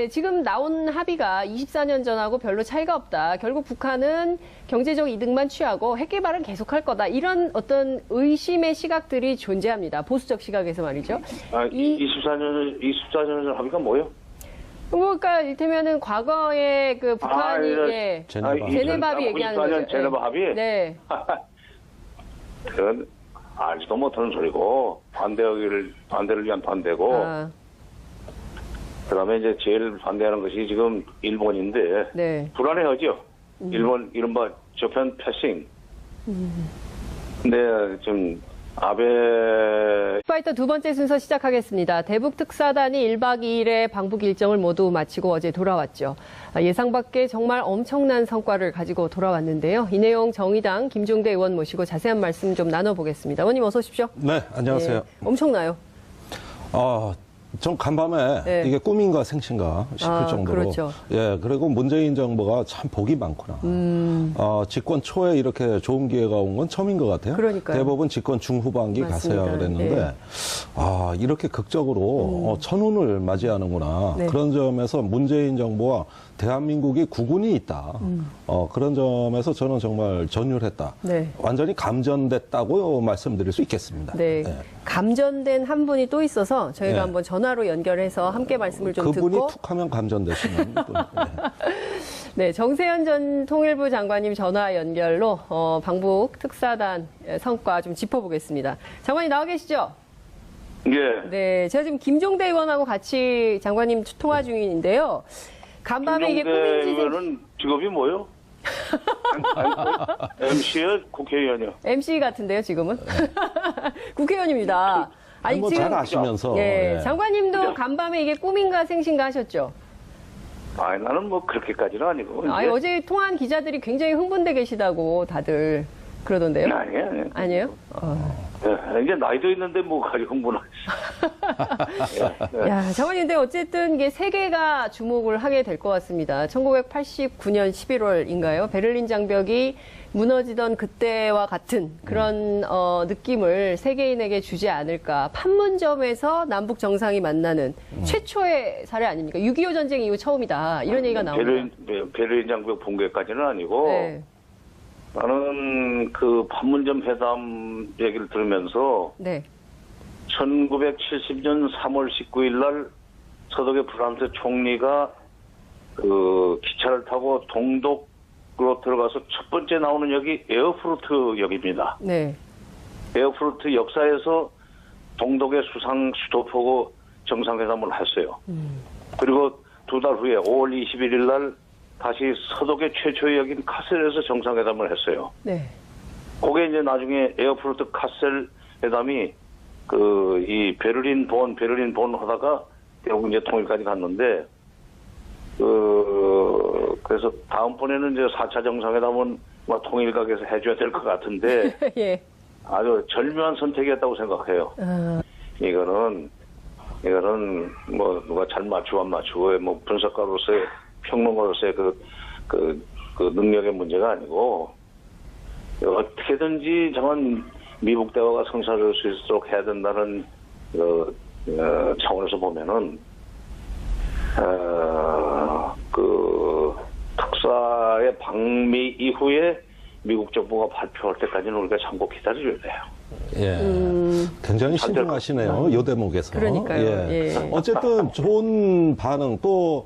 지금 나온 합의가 24년 전하고 별로 차이가 없다. 결국 북한은 경제적 이득만 취하고 핵 개발은 계속할 거다. 이런 어떤 의심의 시각들이 존재합니다. 보수적 시각에서 말이죠. 24년 전 합의가 뭐예요? 그러니까 이를테면은 과거에 그 북한이 제네바 합의 얘기하는 거죠. 94년 제네바 합의? 네. 그건 알지도 못하는 소리고 반대를 위한 반대고 그다음에 이제 제일 반대하는 것이 지금 일본인데 네. 불안해하죠. 일본 이른바 저편 패싱. 근데 좀 아베 파이터 두 번째 순서 시작하겠습니다. 대북 특사단이 1박 2일의 방북 일정을 모두 마치고 어제 돌아왔죠. 예상 밖의 정말 엄청난 성과를 가지고 돌아왔는데요. 이 내용 정의당 김종대 의원 모시고 자세한 말씀 좀 나눠보겠습니다. 의원님 어서 오십시오. 네, 안녕하세요. 네, 엄청나요. 전 간밤에 네. 이게 꿈인가 생신가 싶을 정도로. 그렇죠. 예, 그리고 문재인 정부가 참 복이 많구나. 집권 초에 이렇게 좋은 기회가 온 건 처음인 것 같아요. 그러니까요. 대부분 집권 중후반기 맞습니다. 가서야 그랬는데, 네. 이렇게 극적으로 천운을 맞이하는구나. 네. 그런 점에서 문재인 정부와 대한민국이 국군이 있다. 그런 점에서 저는 정말 전율했다. 네. 완전히 감전됐다고 말씀드릴 수 있겠습니다. 네. 예. 감전된 한 분이 또 있어서 저희가 네. 한번 전화로 연결해서 함께 말씀을 좀 그분이 듣고. 툭하면 감전되시는 분. 네, 정세현 전 통일부 장관님 전화 연결로 방북 특사단 성과 좀 짚어보겠습니다. 장관님 나와 계시죠? 예. 네, 제가 지금 김종대 의원하고 같이 장관님 통화 중인데요. 간밤에 이게 김종대 꿈인지 의원은 직업이 뭐요? MC요? 국회의원이요? MC 같은데요, 지금은? 국회의원입니다. 아니, 뭐 잘 아시면서. 예, 예. 장관님도 간밤에 이게 꿈인가 생신가 하셨죠? 아니, 나는 뭐 그렇게까지는 아니고. 아니, 어제 통화한 기자들이 굉장히 흥분돼 계시다고 다들 그러던데요? 아니에요. 아니에요? 예, 이제 나이도 있는데 뭐 가지 흥분하지. 예, 예. 야, 장관님, 근데 어쨌든 이게 세계가 주목을 하게 될 것 같습니다. 1989년 11월인가요? 베를린 장벽이 무너지던 그때와 같은 그런 느낌을 세계인에게 주지 않을까. 판문점에서 남북 정상이 만나는 최초의 사례 아닙니까? 6.25 전쟁 이후 처음이다. 이런 얘기가 나옵니다. 베를린 장벽 붕괴까지는 아니고 네. 나는 그 판문점 회담 얘기를 들으면서 네. 1970년 3월 19일 날 서독의 프랑스 총리가 그 기차를 타고 동독으로 들어가서 첫 번째 나오는 역이 에어프루트 역입니다. 네. 에어프루트 역사에서 동독의 수상 수도포고 정상회담을 했어요. 그리고 두 달 후에 5월 21일 날 다시 서독의 최초의 역인 카셀에서 정상회담을 했어요. 네. 그게 이제 나중에 에어프루트 카셀 회담이 이 베를린 본 하다가 결국 이제 통일까지 갔는데, 그래서 다음번에는 이제 4차 정상회담은 뭐 통일각에서 해줘야 될 것 같은데, 예. 아주 절묘한 선택이었다고 생각해요. 이거는 뭐 누가 잘 맞추고 안 맞추고 뭐 분석가로서의 평론가로서의 그 능력의 문제가 아니고 어떻게든지 정말 미국 대화가 성사될 수 있도록 해야 된다는 차원에서 보면은 그 특사의 방미 이후에 미국 정부가 발표할 때까지는 우리가 참고 기다려줘야 돼요. 예. 굉장히 신중하시네요. 이 대목에서. 그러니까요. 예. 어쨌든 좋은 반응 또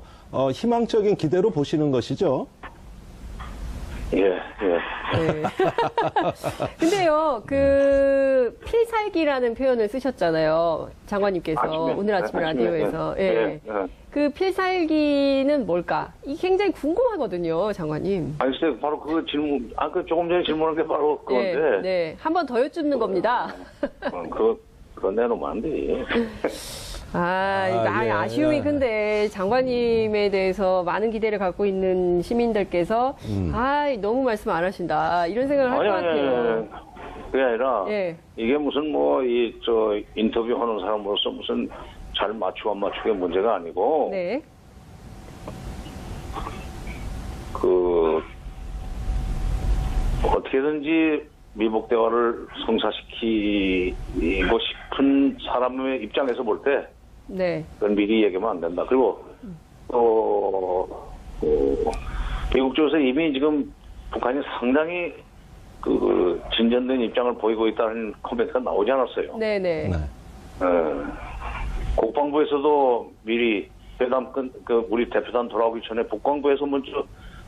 희망적인 기대로 보시는 것이죠. 예. 네. 근데요, 그 필살기라는 표현을 쓰셨잖아요, 장관님께서 오늘 아침 라디오에서. 예. 그 필살기는 뭘까? 이게 굉장히 궁금하거든요, 장관님. 아니, 글쎄, 바로 그 질문, 조금 전에 질문한 게 바로 그건데. 네. 한 번 더 여쭙는 겁니다. 그거 내놓으면 안 돼. 이거 아쉬움이 큰데 장관님에 대해서 많은 기대를 갖고 있는 시민들께서 너무 말씀 안 하신다 이런 생각을 할 것 같아요. 그게 아니라 예. 이게 무슨 인터뷰하는 사람으로서 무슨 잘 맞추고 안 맞추게 문제가 아니고 네. 어떻게든지 미국 대화를 성사시키고 싶은 사람의 입장에서 볼 때 네. 그건 미리 얘기하면 안 된다. 그리고 미국 쪽에서 이미 지금 북한이 상당히 진전된 입장을 보이고 있다는 코멘트가 나오지 않았어요. 네네. 국방부에서도 미리 회담 우리 대표단 돌아오기 전에 국방부에서 먼저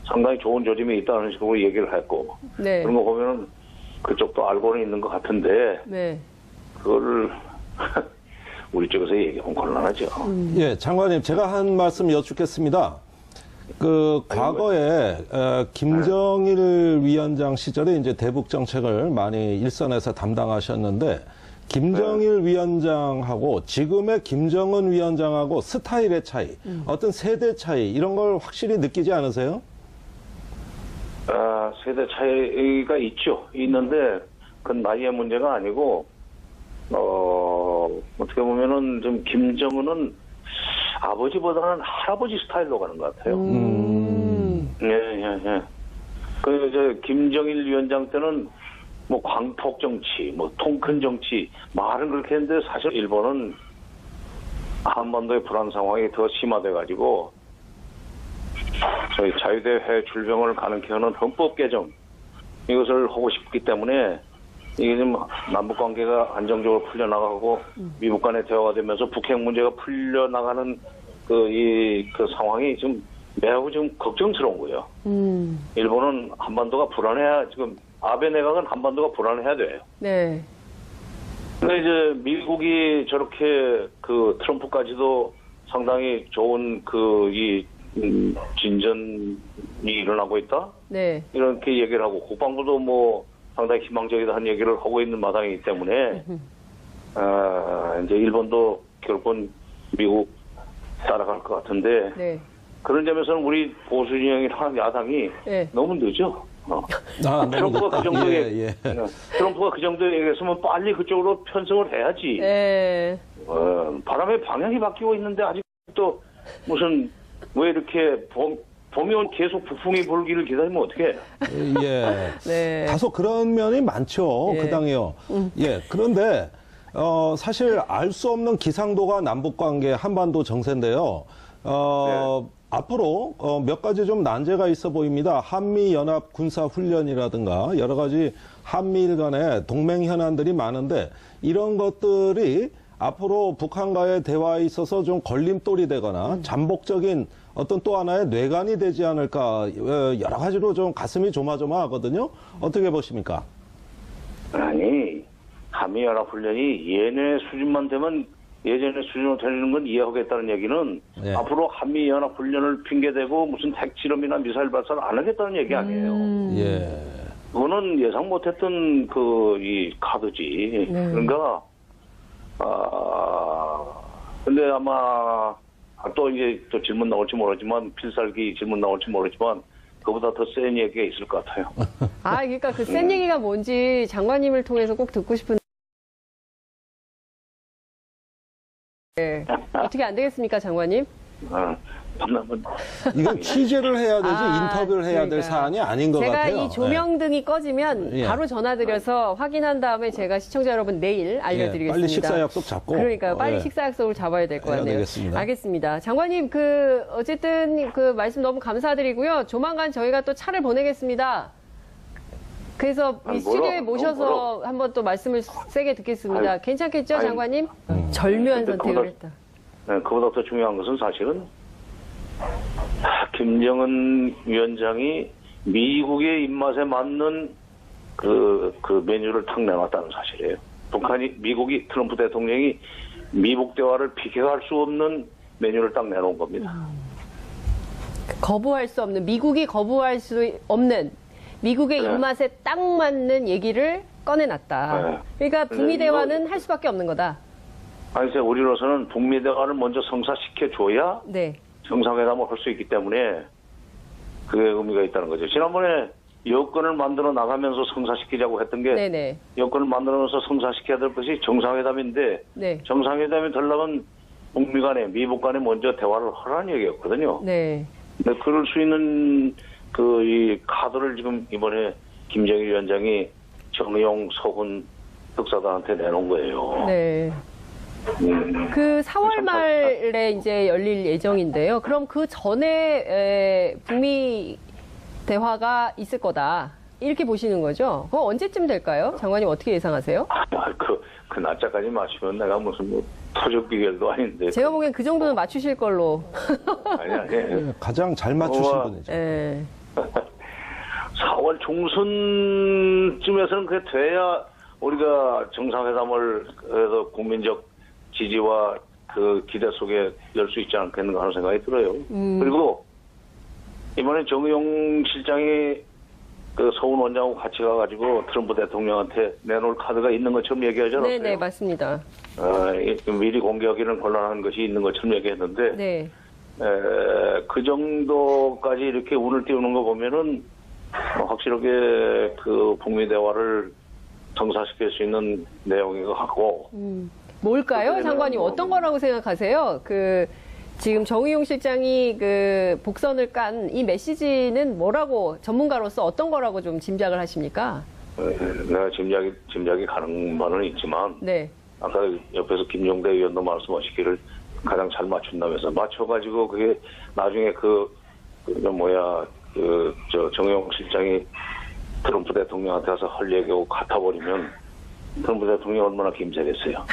상당히 좋은 조짐이 있다는 식으로 얘기를 했고 네. 그런 거 보면은 그쪽도 알고는 있는 것 같은데 네. 그거를 우리 쪽에서 얘기하면 곤란하죠. 예, 장관님 제가 한 말씀 여쭙겠습니다. 과거에 김정일 위원장 시절에 이제 대북 정책을 많이 일선에서 담당하셨는데 김정일 위원장하고 지금의 김정은 위원장하고 스타일의 차이, 어떤 세대 차이 이런 걸 확실히 느끼지 않으세요? 세대 차이가 있는데 그건 나이의 문제가 아니고 어떻게 보면은 좀 김정은은 아버지보다는 할아버지 스타일로 가는 것 같아요. 예. 김정일 위원장 때는 뭐 광폭 정치, 뭐 통큰 정치, 말은 그렇게 했는데 사실 일본은 한반도의 불안 상황이 더 심화돼가지고 저희 자유대 해외 출병을 가능케 하는 헌법 개정 이것을 하고 싶기 때문에 이게 좀 남북 관계가 안정적으로 풀려나가고 미국 간의 대화가 되면서 북핵 문제가 풀려나가는 그 상황이 좀 매우 좀 걱정스러운 거예요. 일본은 한반도가 불안해야 지금 아베 내각은 한반도가 불안해야 돼요. 네. 근데 이제 미국이 저렇게 그 트럼프까지도 상당히 좋은 진전이 일어나고 있다? 네. 이렇게 얘기를 하고 국방부도 뭐 상당히 희망적이다는 얘기를 하고 있는 마당이기 때문에 이제 일본도 결국은 미국 따라갈 것 같은데 네. 그런 점에서는 우리 보수 진영이나 야당이 네. 너무 늦어. 너무 트럼프가 그 늦다. 정도에 예, 예. 트럼프가 그 정도에 얘기했으면 빨리 그쪽으로 편성을 해야지. 네. 바람의 방향이 바뀌고 있는데 아직도 무슨 왜 이렇게 봄이 계속 북풍이 불기를 기다리면 어떡해? 예. 네. 다소 그런 면이 많죠. 예. 그 당이요. 예. 그런데, 사실 알 수 없는 기상도가 남북관계 한반도 정세인데요. 앞으로 몇 가지 좀 난제가 있어 보입니다. 한미연합 군사훈련이라든가 여러 가지 한미일 간의 동맹 현안들이 많은데 이런 것들이 앞으로 북한과의 대화에 있어서 좀 걸림돌이 되거나 잠복적인 어떤 또 하나의 뇌관이 되지 않을까 여러 가지로 좀 가슴이 조마조마하거든요. 어떻게 보십니까? 아니 한미연합훈련이 예전의 수준만 되면 예전의 수준으로 되는 건 이해하겠다는 얘기는 예. 앞으로 한미연합훈련을 핑계대고 무슨 핵실험이나 미사일 발사를 안 하겠다는 얘기 아니에요. 예. 그거는 예상 못했던 이 카드지. 그러니까 근데 아마 또 이제 또 질문 나올지 모르지만 필살기 질문 나올지 모르지만 그보다 더 센 얘기가 있을 것 같아요. 그러니까 그 센 얘기가 뭔지 장관님을 통해서 꼭 듣고 싶은데 네. 어떻게 안 되겠습니까, 장관님? 이건 취재를 해야 되지 인터뷰를 해야 될 그러니까요. 사안이 아닌 것 같아요. 제가 이 조명등이 꺼지면 예. 바로 전화드려서 확인한 다음에 제가 시청자 여러분 내일 알려드리겠습니다. 빨리 식사 약속 잡고. 그러니까 빨리 예. 식사 약속을 잡아야 될 것 해야 같네요. 되겠습니다. 알겠습니다. 장관님 어쨌든 말씀 너무 감사드리고요. 조만간 저희가 또 차를 보내겠습니다. 그래서 이 스튜디오에 모셔서 한번 또 말씀을 세게 듣겠습니다. 괜찮겠죠, 장관님? 절묘한 선택을 했다. 네, 그보다 더 중요한 것은 사실은 김정은 위원장이 미국의 입맛에 맞는 그 메뉴를 탁 내놨다는 사실이에요. 미국이 트럼프 대통령이 미국 대화를 비켜갈 수 없는 메뉴를 딱 내놓은 겁니다. 거부할 수 없는, 미국이 거부할 수 없는 미국의 네. 입맛에 딱 맞는 얘기를 꺼내놨다. 네. 그러니까 북미 네, 대화는 할 수밖에 없는 거다. 아니, 우리로서는 북미 대화를 먼저 성사시켜줘야 네. 정상회담을 할 수 있기 때문에 그게 의미가 있다는 거죠. 지난번에 여건을 만들어 나가면서 성사시키자고 했던 게 네네. 여건을 만들어서 성사시켜야 될 것이 정상회담인데 네. 정상회담이 되려면 북미 간에 미국 간에 먼저 대화를 하라는 얘기였거든요. 네. 근데 그럴 수 있는 이 카드를 지금 이번에 김정일 위원장이 정의용 서훈 특사단한테 내놓은 거예요. 네. 그 4월 말에 이제 열릴 예정인데요. 그럼 그 전에 북미 대화가 있을 거다. 이렇게 보시는 거죠? 그거 언제쯤 될까요? 장관님 어떻게 예상하세요? 그 날짜까지 맞추면 내가 무슨 토적 비결도 아닌데. 제가 보기엔 그 정도는 맞추실 걸로. 아니. 예, 가장 잘 맞추신 분이죠. 네. 4월 중순쯤에서는 그게 돼야 우리가 정상회담을 그래서 국민적 지지와 그 기대 속에 열 수 있지 않겠는가 하는 생각이 들어요. 그리고 이번에 정의용 실장이 그 서훈 원장하고 같이 가가지고 트럼프 대통령한테 내놓을 카드가 있는 것처럼 얘기하지 않았어요? 네네, 맞습니다. 미리 공개하기는 곤란한 것이 있는 것처럼 얘기했는데 네. 그 정도까지 이렇게 운을 띄우는 거 보면은 확실하게 그 북미 대화를 성사시킬 수 있는 내용인 것 같고. 뭘까요, 장관님? 어떤 거라고 생각하세요? 지금 정의용 실장이 복선을 깐 이 메시지는 뭐라고 전문가로서 어떤 거라고 좀 짐작을 하십니까? 내가 짐작이 가는 바는 있지만. 네. 아까 옆에서 김용대 의원도 말씀하시기를 가장 잘 맞춘다면서 맞춰가지고 그게 나중에 정의용 실장이 트럼프 대통령한테 와서 할 얘기하고 같아버리면 트럼프 대통령이 얼마나 김새겠어요.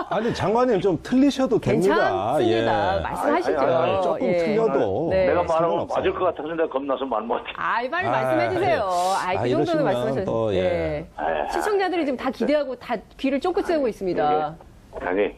아니, 장관님 좀 틀리셔도 됩니다. 괜찮습니다. 예. 말씀하시죠. 아니, 조금 예. 틀려도. 네. 내가 말하면 상관없어요. 맞을 것 같아서 내가 겁나서 말 못해. 빨리 말씀해 주세요. 그 정도는 이러시면 말씀하셔도. 또, 예. 시청자들이 지금 다 기대하고 다 귀를 쫑긋 세우고 있습니다. 아니